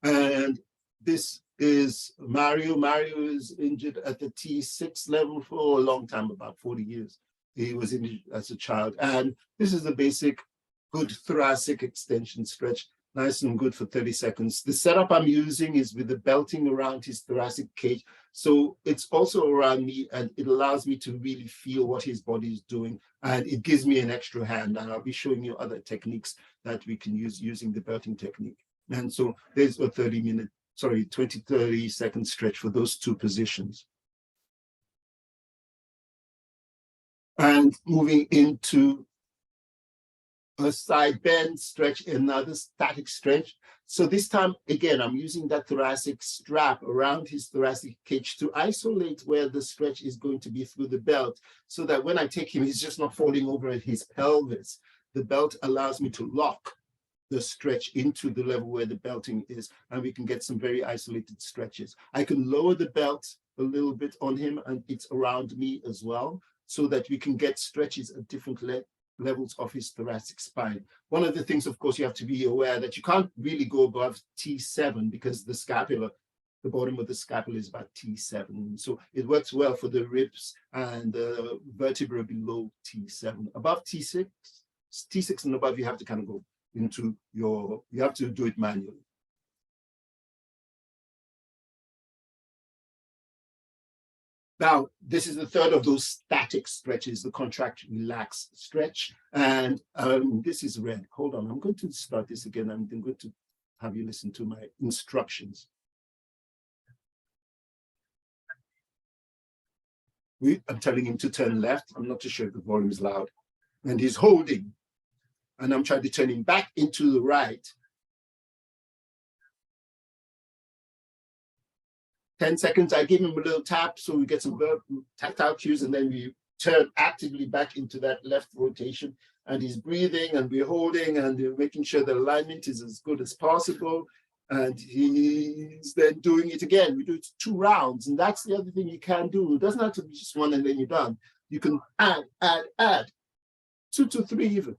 And this is Mario. Mario is injured at the T6 level for a long time, about 40 years. He was injured as a child. And this is a basic good thoracic extension stretch, nice and good for 30 seconds. The setup I'm using is with the belting around his thoracic cage. So it's also around me, and it allows me to really feel what his body is doing. And it gives me an extra hand. And I'll be showing you other techniques that we can use using the belting technique. And so there's a 20, 30 second stretch for those two positions. And moving into a side bend stretch, another static stretch. So this time, again, I'm using that thoracic strap around his thoracic cage to isolate where the stretch is going to be through the belt, so that when I take him, he's just not falling over at his pelvis. The belt allows me to lock the stretch into the level where the belting is, and we can get some very isolated stretches. I can lower the belt a little bit on him, and it's around me as well, so that we can get stretches at different levels of his thoracic spine. One of the things, of course, you have to be aware that you can't really go above T7, because the scapula, the bottom of the scapula is about T7. So it works well for the ribs and the vertebra below T7. Above T6 and above, you have to kind of go into you have to do it manually. Now, this is the third of those static stretches, the contract, relax stretch. And this is red. Hold on, I'm going to start this again. I'm going to have you listen to my instructions. I'm telling him to turn left. I'm not too sure if the volume is loud. And he's holding. And I'm trying to turn him back into the right. 10 seconds, I give him a little tap so we get some tactile cues, and then we turn actively back into that left rotation. And he's breathing, and we're holding, and we're making sure the alignment is as good as possible. And he's then doing it again. We do it 2 rounds, and that's the other thing you can do. It doesn't have to be just 1 and then you're done. You can add, 2 to 3 even.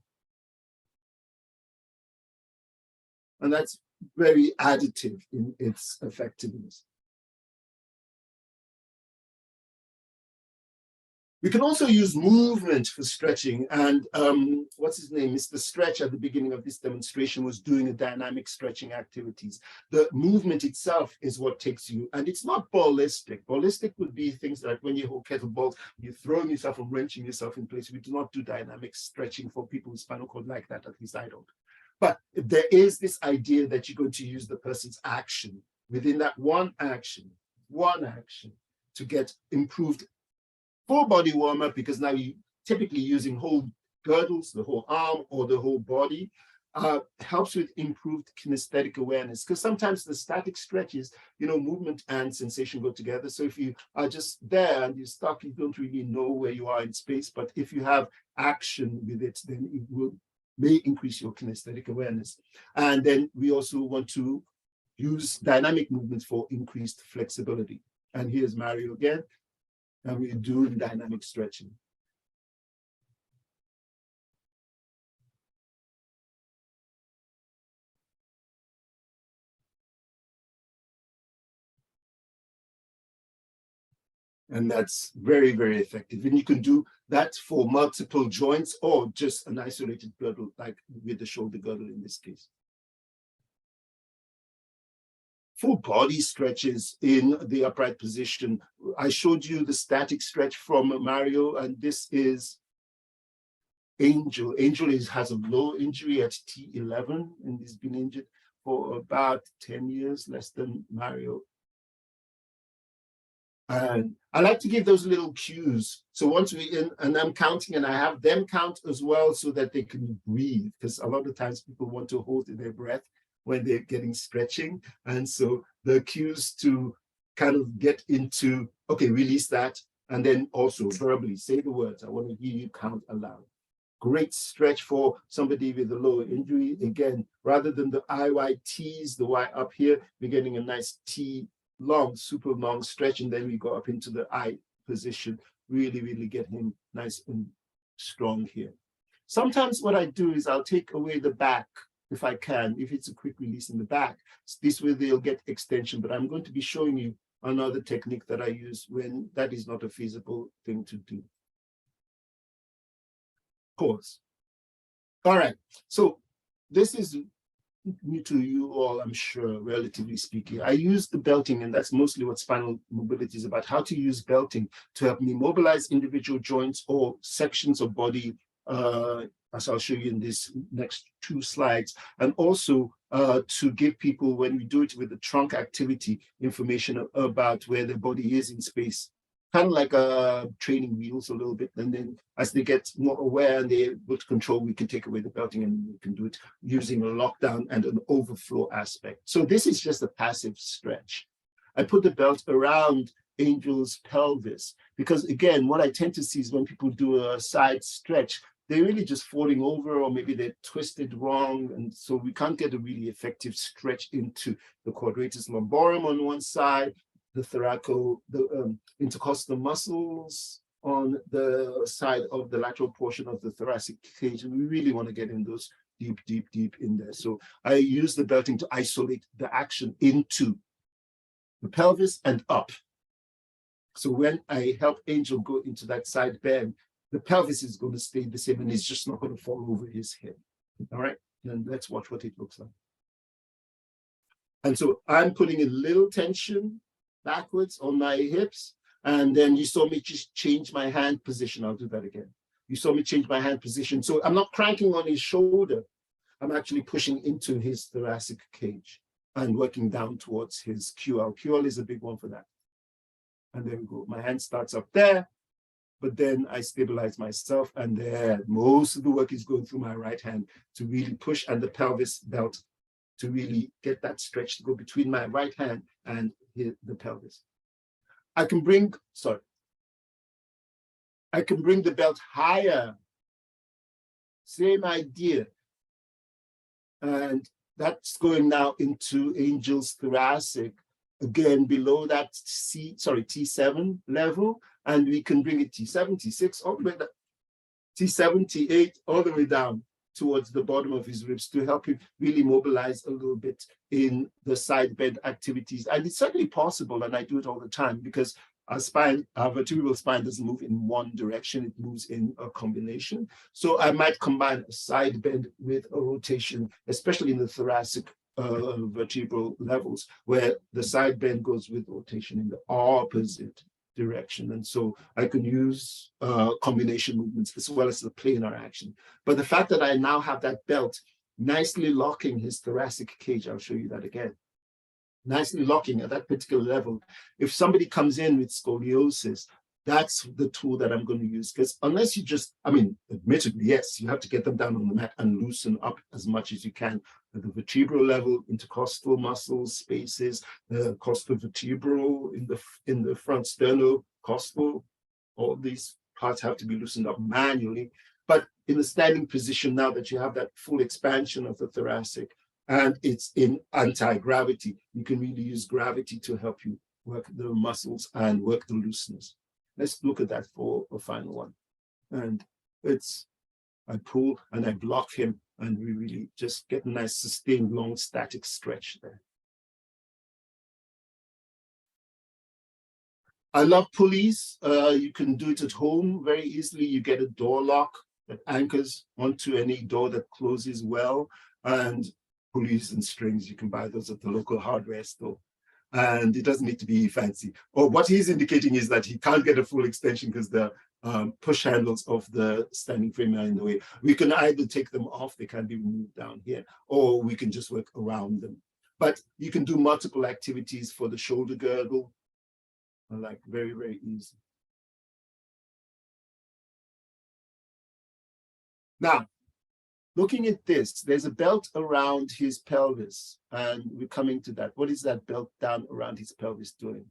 And that's very additive in its effectiveness. We can also use movement for stretching. And what's his name? Mr. Stretch at the beginning of this demonstration was doing a dynamic stretching activities. The movement itself is what takes you, and it's not ballistic. Ballistic would be things like when you hold kettlebells, you're throwing yourself and wrenching yourself in place. We do not do dynamic stretching for people with spinal cord like that, at least I don't. But there is this idea that you're going to use the person's action within that one action to get improved full body warm up, because now you typically using whole girdles, the whole arm or the whole body, helps with improved kinesthetic awareness. Because sometimes the static stretches, movement and sensation go together. So if you are just there and you're stuck, you don't really know where you are in space. But if you have action with it, then it may increase your kinesthetic awareness. And then we also want to use dynamic movements for increased flexibility. And here's Mario again. And we're doing dynamic stretching. And that's very, very effective. And you can do that for multiple joints or just an isolated girdle, like with the shoulder girdle in this case. Full body stretches in the upright position. I showed you the static stretch from Mario, and this is Angel. Angel has a low injury at T11, and he's been injured for about 10 years, less than Mario. And I like to give those little cues. So once we're in, and I'm counting, and I have them count as well so that they can breathe, because a lot of times people want to hold their breath when they're getting stretching. And so the cues to kind of get into, okay, release that. And then also verbally say the words. I want to hear you count aloud. Great stretch for somebody with a lower injury. Again, rather than the IYTs, the Y up here, we're getting a nice T long, super long stretch. And then we go up into the I position, really, really get him nice and strong here. Sometimes what I do is I'll take away the back if I can, if it's a quick release in the back. This way they'll get extension, but I'm going to be showing you another technique that I use when that is not a feasible thing to do. Pause. All right, so this is new to you all, I'm sure, relatively speaking. I use the belting, and that's mostly what spinal mobility is about, how to use belting to help me mobilize individual joints or sections of body, as I'll show you in these next 2 slides, and also to give people, when we do it with the trunk activity, information about where their body is in space, kind of like training wheels a little bit. And then as they get more aware and they're able to control, we can take away the belting, and we can do it using a lockdown and an overflow aspect. So this is just a passive stretch. I put the belt around Angel's pelvis, because again, what I tend to see is when people do a side stretch, they're really just falling over, or maybe they're twisted wrong. And so we can't get a really effective stretch into the quadratus lumborum on one side, the intercostal muscles on the side of the lateral portion of the thoracic cage. And we really want to get in those deep, deep, deep in there. So I use the belting to isolate the action into the pelvis and up. So when I help Angel go into that side bend, the pelvis is going to stay the same, and it's just not going to fall over his head. All right, and let's watch what it looks like. And so I'm putting a little tension backwards on my hips, and then you saw me just change my hand position. I'll do that again. You saw me change my hand position. So I'm not cranking on his shoulder. I'm actually pushing into his thoracic cage and working down towards his QL. QL is a big one for that. And there we go. My hand starts up there, but then I stabilize myself, and there most of the work is going through my right hand to really push, and the pelvis belt to really get that stretch to go between my right hand and the pelvis. I can bring the belt higher. Same idea. And that's going now into Angel's thoracic, again below that T7 level, and we can bring it T7, T6, all the way down, T7, T8, all the way down towards the bottom of his ribs to help him really mobilize a little bit in the side bend activities. And it's certainly possible, and I do it all the time, because our vertebral spine doesn't move in one direction, it moves in a combination. So I might combine a side bend with a rotation, especially in the thoracic vertebral levels, where the side bend goes with rotation in the opposite direction. And so I can use combination movements as well as the planar action. But the fact that I now have that belt nicely locking his thoracic cage, I'll show you that again, nicely locking at that particular level. If somebody comes in with scoliosis, that's the tool that I'm going to use, because unless you just, I mean, admittedly, yes, you have to get them down on the mat and loosen up as much as you can at the vertebral level, intercostal muscles, spaces, the costal vertebral in the front sternocostal, all these parts have to be loosened up manually. But in the standing position, now that you have that full expansion of the thoracic and it's in anti-gravity, you can really use gravity to help you work the muscles and work the looseness. Let's look at that for a final one. And I pull and I block him, and we really just get a nice sustained long static stretch there. I love pulleys. You can do it at home very easily. You get a door lock that anchors onto any door that closes well, and pulleys and strings, you can buy those at the local hardware store. And it doesn't need to be fancy. Or what he's indicating is that he can't get a full extension because the push handles of the standing frame are in the way. We can either take them off, they can be removed down here, or we can just work around them. But you can do multiple activities for the shoulder girdle, like very, very easy. Now, looking at this, there's a belt around his pelvis, and we're coming to that. What is that belt down around his pelvis doing?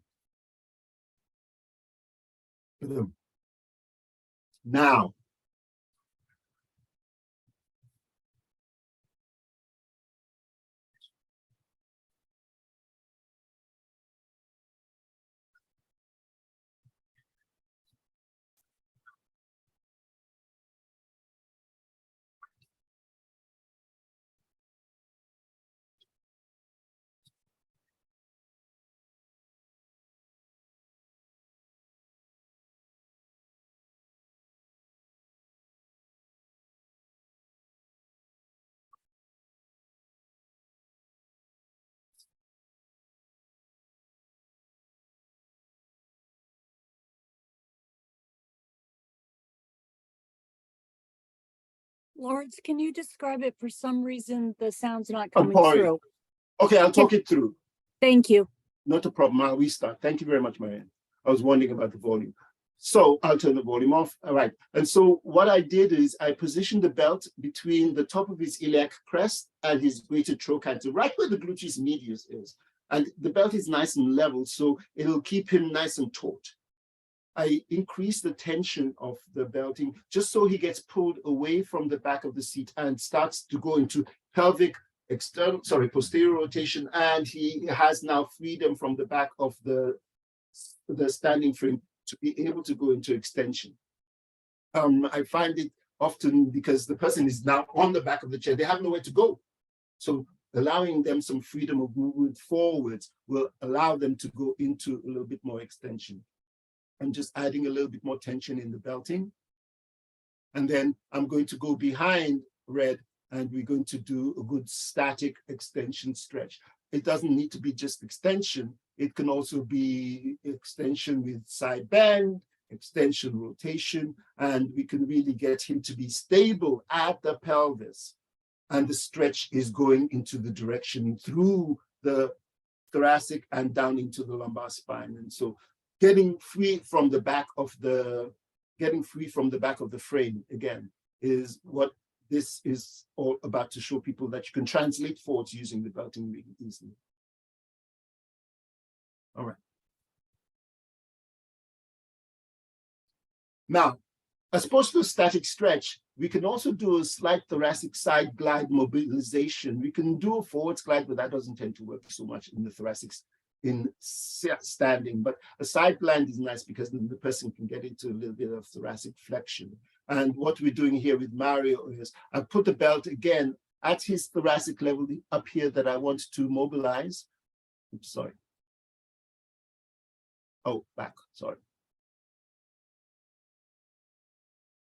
Now, Lawrence, can you describe it? For some reason, the sound's not I'm coming sorry. through. Okay, I'll talk it through. Thank you. Not a problem. I'll restart. Thank you very much, Marianne. I was wondering about the volume. So I'll turn the volume off. All right. And so what I did is I positioned the belt between the top of his iliac crest and his greater trochanter, right where the gluteus medius is. And the belt is nice and level, so it'll keep him nice and taut. I increase the tension of the belting just so he gets pulled away from the back of the seat and starts to go into pelvic posterior rotation, and he has now freedom from the back of the standing frame to be able to go into extension. I find it often because the person is now on the back of the chair, they have nowhere to go. So allowing them some freedom of movement forwards will allow them to go into a little bit more extension. I'm just adding a little bit more tension in the belting. And then I'm going to go behind red, and we're going to do a good static extension stretch. It doesn't need to be just extension. It can also be extension with side bend, extension rotation, and we can really get him to be stable at the pelvis. And the stretch is going into the direction through the thoracic and down into the lumbar spine. And so getting free from the back of the frame again is what this is all about, to show people that you can translate forwards using the belting really easily. All right. Now, as opposed to a static stretch, we can also do a slight thoracic side glide mobilization. We can do a forwards glide, but that doesn't tend to work so much in the thoracics in standing. But a side glide is nice because then the person can get into a little bit of thoracic flexion. And what we're doing here with Mario is I put the belt again at his thoracic level up here that I want to mobilize. Oops, sorry. Oh, back, sorry.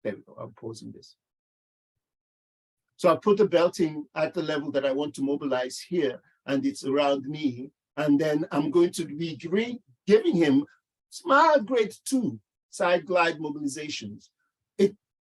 There we go, I'm pausing this. So I put the belting at the level that I want to mobilize here, and it's around me. And then I'm going to be giving him small grade 2 side glide mobilizations.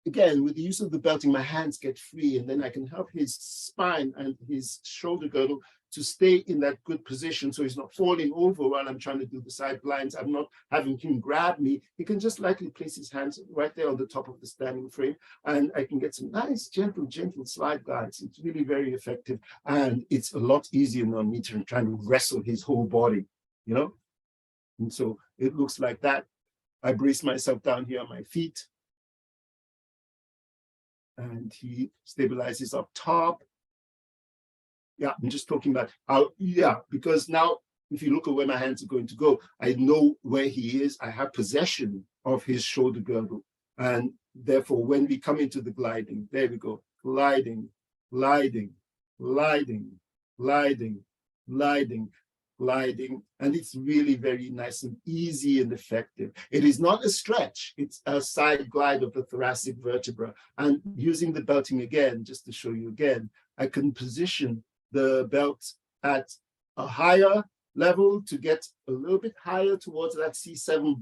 Again, with the use of the belting, my hands get free, and then I can help his spine and his shoulder girdle to stay in that good position so he's not falling over while I'm trying to do the side glides. I'm not having him grab me. He can just lightly place his hands right there on the top of the standing frame, and I can get some nice, gentle slide glides. It's really very effective, and it's a lot easier than me trying to wrestle his whole body, you know? And so it looks like that. I brace myself down here on my feet, and he stabilizes up top. Yeah, I'm just talking about how, yeah, because now if you look at where my hands are going to go, I know where he is. I have possession of his shoulder girdle. And therefore, when we come into the gliding, there we go, gliding, gliding, gliding, gliding, gliding, gliding, and it's really very nice and easy and effective. It is not a stretch, it's a side glide of the thoracic vertebra. And using the belting again, just to show you again, I can position the belt at a higher level to get a little bit higher towards that C7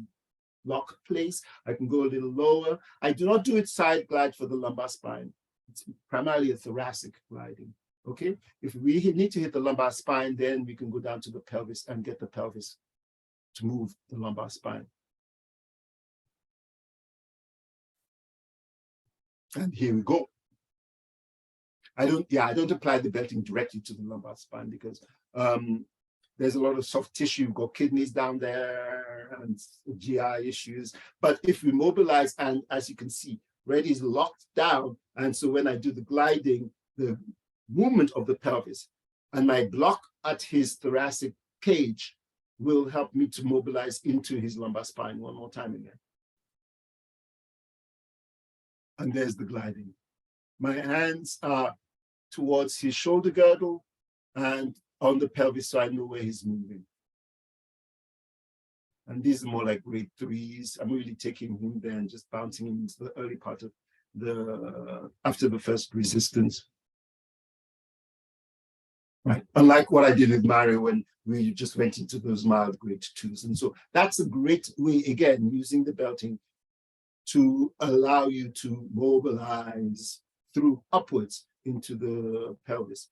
lock place. I can go a little lower. I do not do it side glide for the lumbar spine. It's primarily a thoracic gliding. Okay, if we need to hit the lumbar spine, then we can go down to the pelvis and get the pelvis to move the lumbar spine. And here we go. I don't apply the belting directly to the lumbar spine because there's a lot of soft tissue. You've got kidneys down there and GI issues. But if we mobilize, and as you can see, Red is locked down. And so when I do the gliding, the movement of the pelvis and my block at his thoracic cage will help me to mobilize into his lumbar spine one more time again. And there's the gliding. My hands are towards his shoulder girdle and on the pelvis, so I know where he's moving. And these are more like grade 3s. I'm really taking him there and just bouncing him into the early part of after the first resistance. Right. Unlike what I did with Mario when we just went into those mild grade 2s. And so that's a great way, again, using the belting to allow you to mobilize through upwards into the pelvis.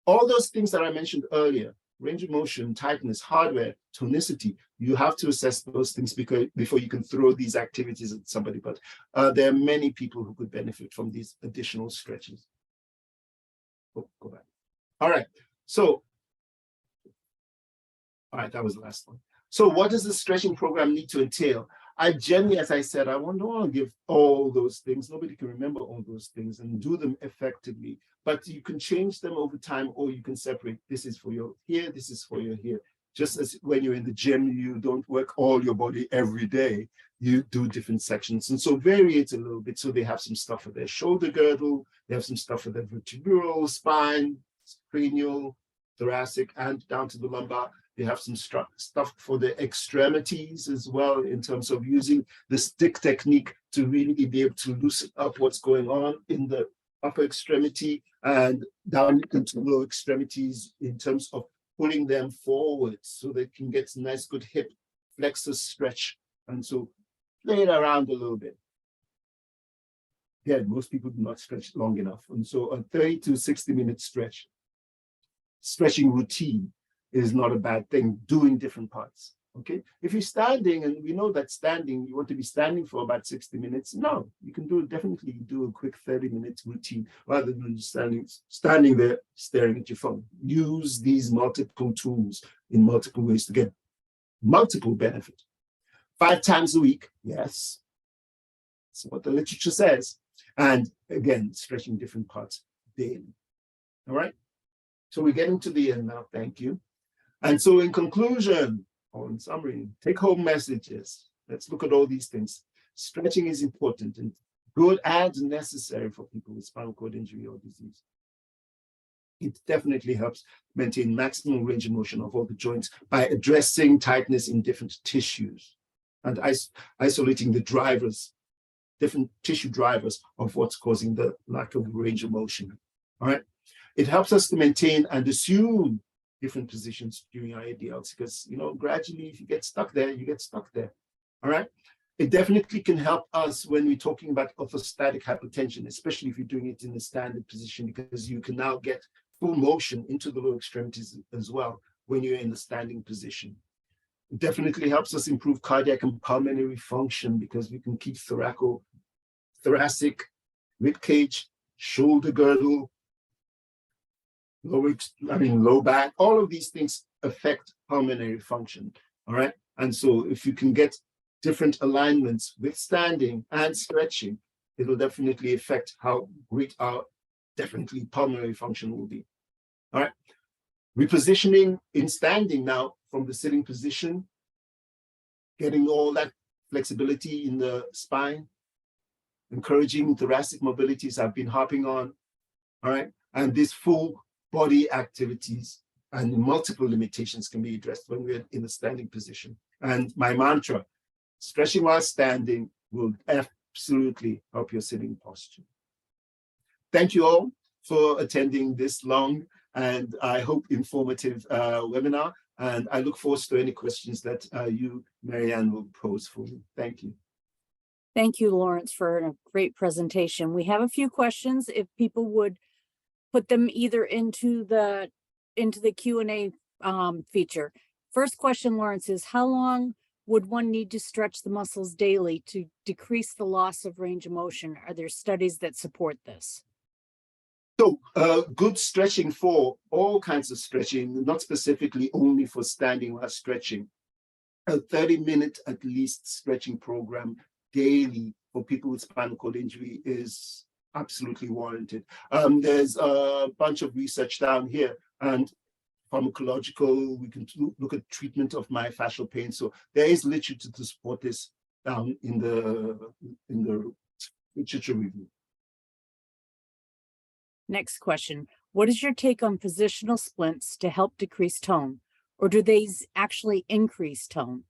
All those things that I mentioned earlier, range of motion, tightness, hardware, tonicity, you have to assess those things before you can throw these activities at somebody. But there are many people who could benefit from these additional stretches. Oh, go back. All right, so, all right, that was the last one. So what does the stretching program need to entail? I generally, as I said, I don't want to give all those things. Nobody can remember all those things and do them effectively, but you can change them over time, or you can separate. This is for your here, this is for your here. Just as when you're in the gym, you don't work all your body every day. You do different sections. And so vary it a little bit. So they have some stuff for their shoulder girdle. They have some stuff for their vertebral spine, cranial, thoracic, and down to the lumbar. They have some stuff for the extremities as well, in terms of using the stick technique to really be able to loosen up what's going on in the upper extremity and down into the lower extremities in terms of pulling them forward so they can get a nice good hip flexor stretch. And so play it around a little bit. Yeah, most people do not stretch long enough. And so a 30 to 60-minute stretching routine is not a bad thing, doing different parts, okay? If you're standing, and we know that standing, you want to be standing for about 60 minutes, no, you can definitely do a quick 30-minute routine rather than standing there staring at your phone. Use these multiple tools in multiple ways to get multiple benefit. 5 times a week, yes, that's what the literature says. And again, stretching different parts daily, all right? So we're getting to the end now, thank you. And so in conclusion, or in summary, take home messages. Let's look at all these things. Stretching is important, and good and necessary for people with spinal cord injury or disease. It definitely helps maintain maximum range of motion of all the joints by addressing tightness in different tissues and isolating the drivers, different tissue drivers of what's causing the lack of range of motion. All right. It helps us to maintain and assume different positions during our ADLs because, you know, gradually if you get stuck there, you get stuck there. All right. It definitely can help us when we're talking about orthostatic hypotension, especially if you're doing it in a standard position, because you can now get full motion into the lower extremities as well when you're in the standing position. It definitely helps us improve cardiac and pulmonary function because we can keep thoracic, rib cage, shoulder girdle, low back, all of these things affect pulmonary function. All right. And so if you can get different alignments with standing and stretching, it'll definitely affect how great our definitely pulmonary function will be. All right. Repositioning in standing now from the sitting position, getting all that flexibility in the spine, encouraging thoracic mobilities I've been harping on. All right. And these full body activities and multiple limitations can be addressed when we're in a standing position. And my mantra, stretching while standing will absolutely help your sitting posture. Thank you all for attending this long and I hope informative webinar. And I look forward to any questions that you, Marianne, will pose for me. Thank you. Thank you, Lawrence, for a great presentation. We have a few questions. If people would put them either into the Q&A feature. First question, Lawrence, is how long would one need to stretch the muscles daily to decrease the loss of range of motion? Are there studies that support this? So good stretching for all kinds of stretching, not specifically only for standing while stretching. A 30-minute at least stretching program daily for people with spinal cord injury is absolutely warranted. There's a bunch of research down here and pharmacological, we can look at treatment of myofascial pain. So there is literature to support this down in the literature review. Next question. What is your take on positional splints to help decrease tone? Or do they actually increase tone?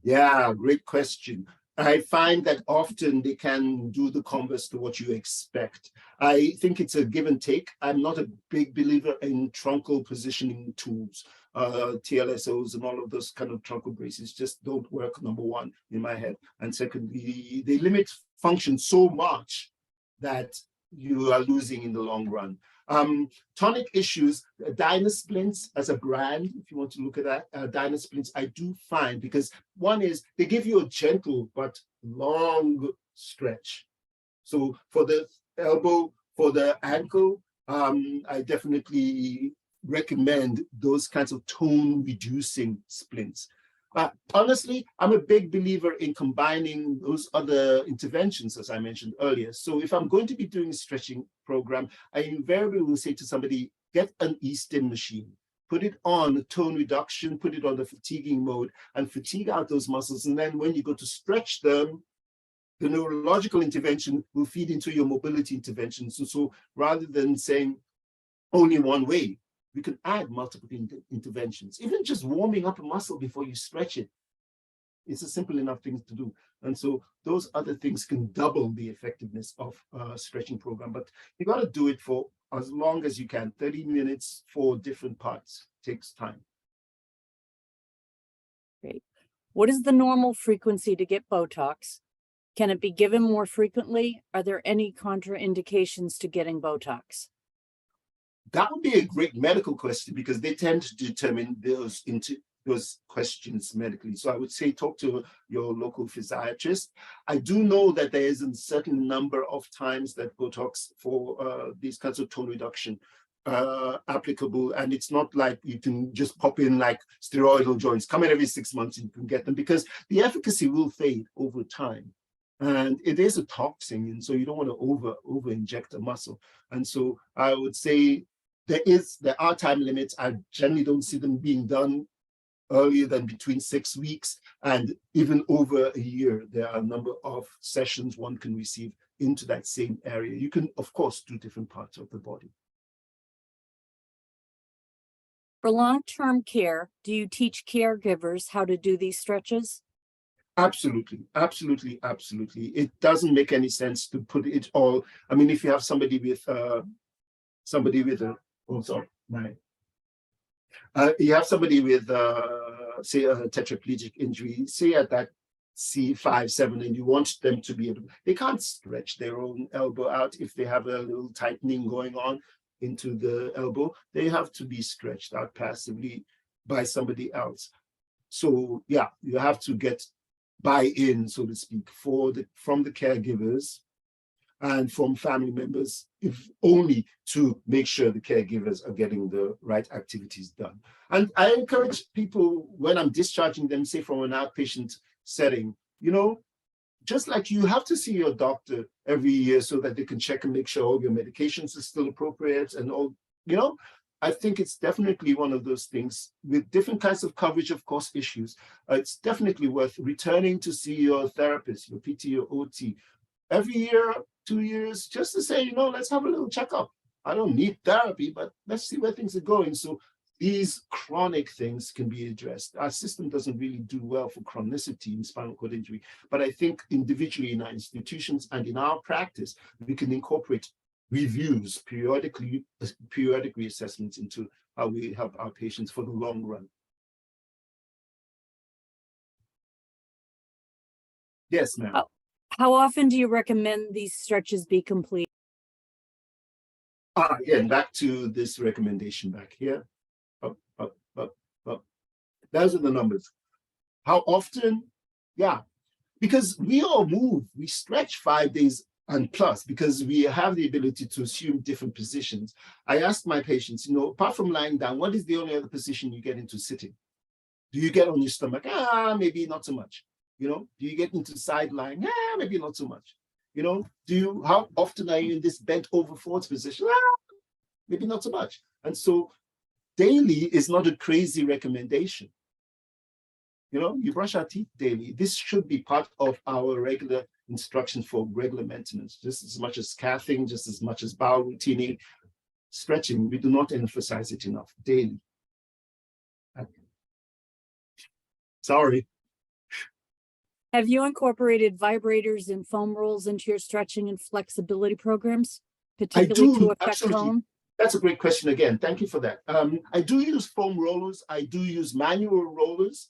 Yeah, great question. I find that often they can do the converse to what you expect. I think it's a give and take. I'm not a big believer in truncal positioning tools. TLSOs and all of those kind of truncal braces just don't work, number one, in my head. And secondly, they limit function so much that you are losing in the long run. Tonic issues, Dynasplints as a brand, if you want to look at that, Dynasplints, I do find, because one is they give you a gentle but long stretch. So for the elbow, for the ankle, I definitely recommend those kinds of tone reducing splints. Honestly, I'm a big believer in combining those other interventions, as I mentioned earlier. So if I'm going to be doing a stretching program, I invariably will say to somebody, get an E-stim machine, put it on tone reduction, put it on the fatiguing mode, and fatigue out those muscles. And then when you go to stretch them, the neurological intervention will feed into your mobility intervention. So rather than saying only one way, we can add multiple interventions, even just warming up a muscle before you stretch it. It's a simple enough thing to do. And so those other things can double the effectiveness of a stretching program, but you got to do it for as long as you can. 30 minutes for different parts takes time. Great. What is the normal frequency to get Botox? Can it be given more frequently? Are there any contraindications to getting Botox? That would be a great medical question because they tend to determine those questions medically. So I would say talk to your local physiatrist. I do know that there is a certain number of times that Botox for these kinds of tone reduction applicable, and it's not like you can just pop in like steroidal joints, come in every 6 months and you can get them, because the efficacy will fade over time. And it is a toxin, and so you don't want to over inject a muscle. And so I would say there are time limits. I generally don't see them being done earlier than between 6 weeks and even over a year. There are a number of sessions one can receive into that same area. You can, of course, do different parts of the body. For long-term care, do you teach caregivers how to do these stretches? Absolutely, absolutely, absolutely. It doesn't make any sense to put it all. I mean, if you have somebody with a, oh, sorry, you have somebody with, say, a tetraplegic injury, say at that C5, 7, and you want them to be able, they can't stretch their own elbow out if they have a little tightening going on into the elbow. They have to be stretched out passively by somebody else. So yeah, you have to get buy-in, so to speak, from the caregivers and from family members, if only to make sure the caregivers are getting the right activities done. And I encourage people when I'm discharging them, say from an outpatient setting, you know, just like you have to see your doctor every year so that they can check and make sure all your medications are still appropriate and all, you know, I think it's definitely one of those things with different kinds of coverage, of course, issues. It's definitely worth returning to see your therapist, your PT, your OT, every year, 2 years, just to say, you know, let's have a little checkup. I don't need therapy, but let's see where things are going. So these chronic things can be addressed. Our system doesn't really do well for chronicity in spinal cord injury, but I think individually in our institutions and in our practice, we can incorporate reviews, periodic reassessments into how we help our patients for the long run. Yes, ma'am. How often do you recommend these stretches be complete? Again, back to this recommendation back here. Up. Those are the numbers. How often? Yeah, because we all move, we stretch 5 days and plus because we have the ability to assume different positions. I ask my patients, you know, apart from lying down, what is the only other position you get into sitting? Do you get on your stomach? Maybe not so much. You know, do you get into side lying? Maybe not so much. You know, how often are you in this bent over forwards position? Maybe not so much. And so daily is not a crazy recommendation. You know, you brush our teeth daily. This should be part of our regular instructions for regular maintenance, just as much as cathing, just as much as bowel routining, stretching. We do not emphasize it enough daily. Sorry. Have you incorporated vibrators and foam rolls into your stretching and flexibility programs, particularly to affect absolutely. tone? That's a great question again. Thank you for that. I do use foam rollers. I do use manual rollers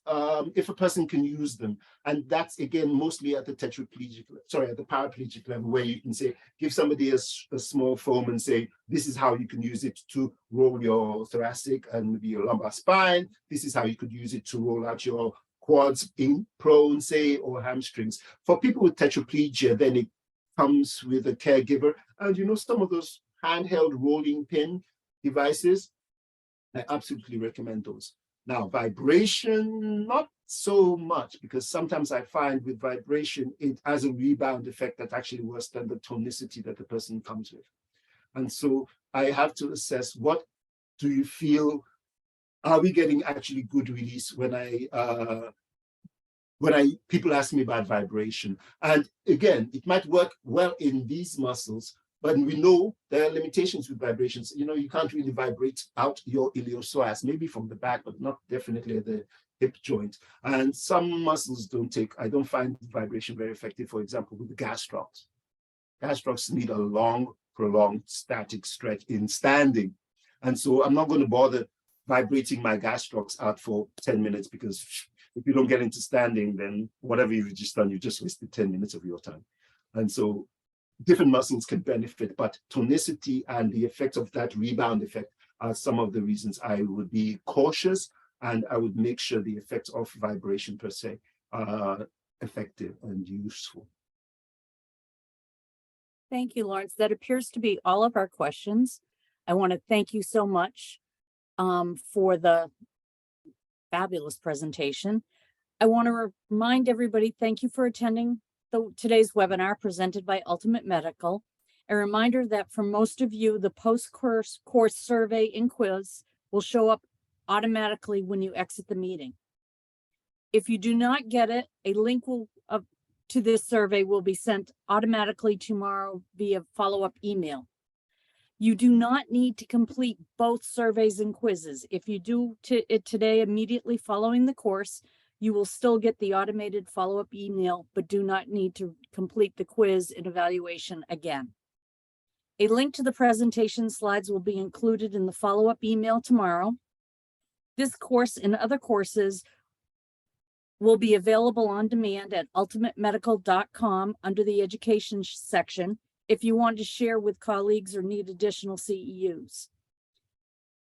if a person can use them. And that's, again, mostly at the at the paraplegic level, where you can say, give somebody a small foam and say, this is how you can use it to roll your thoracic and maybe your lumbar spine. This is how you could use it to roll out your quads in prone, say, or hamstrings. For people with tetraplegia, then it comes with a caregiver. And, you know, some of those handheld rolling pin devices, I absolutely recommend those. Now, vibration, not so much, because sometimes I find with vibration, it has a rebound effect that's actually worse than the tonicity that the person comes with. And so I have to assess, what do you feel, are we getting actually good release when people ask me about vibration? And again, it might work well in these muscles, but we know there are limitations with vibrations. You know, you can't really vibrate out your iliopsoas, maybe from the back, but not definitely at the hip joint. And some muscles I don't find vibration very effective, for example, with the gastrocs. Gastrocs need a long, prolonged static stretch in standing. And so I'm not going to bother vibrating my gastrocs out for 10 minutes, because if you don't get into standing, then whatever you've just done, you just wasted 10 minutes of your time. And so different muscles can benefit, but tonicity and the effect of that rebound effect are some of the reasons I would be cautious, and I would make sure the effects of vibration per se are effective and useful. Thank you, Lawrence. That appears to be all of our questions. I want to thank you so much for the fabulous presentation. I want to remind everybody, thank you for attending today's webinar presented by Ultimate Medical. A reminder that for most of you, the post-course survey and quiz will show up automatically when you exit the meeting. If you do not get it, a link to this survey will be sent automatically tomorrow via follow-up email. You do not need to complete both surveys and quizzes. If you do it today immediately following the course, you will still get the automated follow-up email, but do not need to complete the quiz and evaluation again. A link to the presentation slides will be included in the follow-up email tomorrow. This course and other courses will be available on demand at ultimatemedical.com under the education section if you want to share with colleagues or need additional CEUs.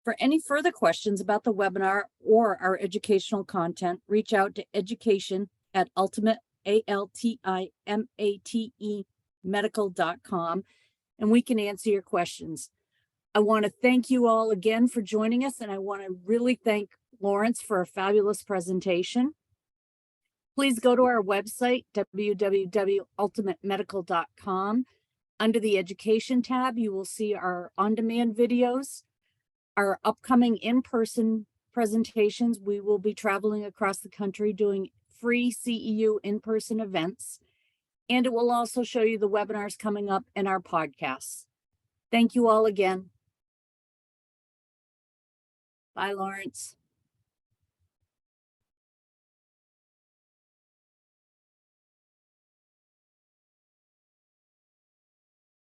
For any further questions about the webinar or our educational content, reach out to medical.com, and we can answer your questions. I want to thank you all again for joining us, and I want to really thank Lawrence for a fabulous presentation. Please go to our website, www.ultimatemedical.com. Under the education tab, you will see our on-demand videos, our upcoming in-person presentations. We will be traveling across the country doing free CEU in-person events. And it will also show you the webinars coming up in our podcasts. Thank you all again. Bye, Lawrence.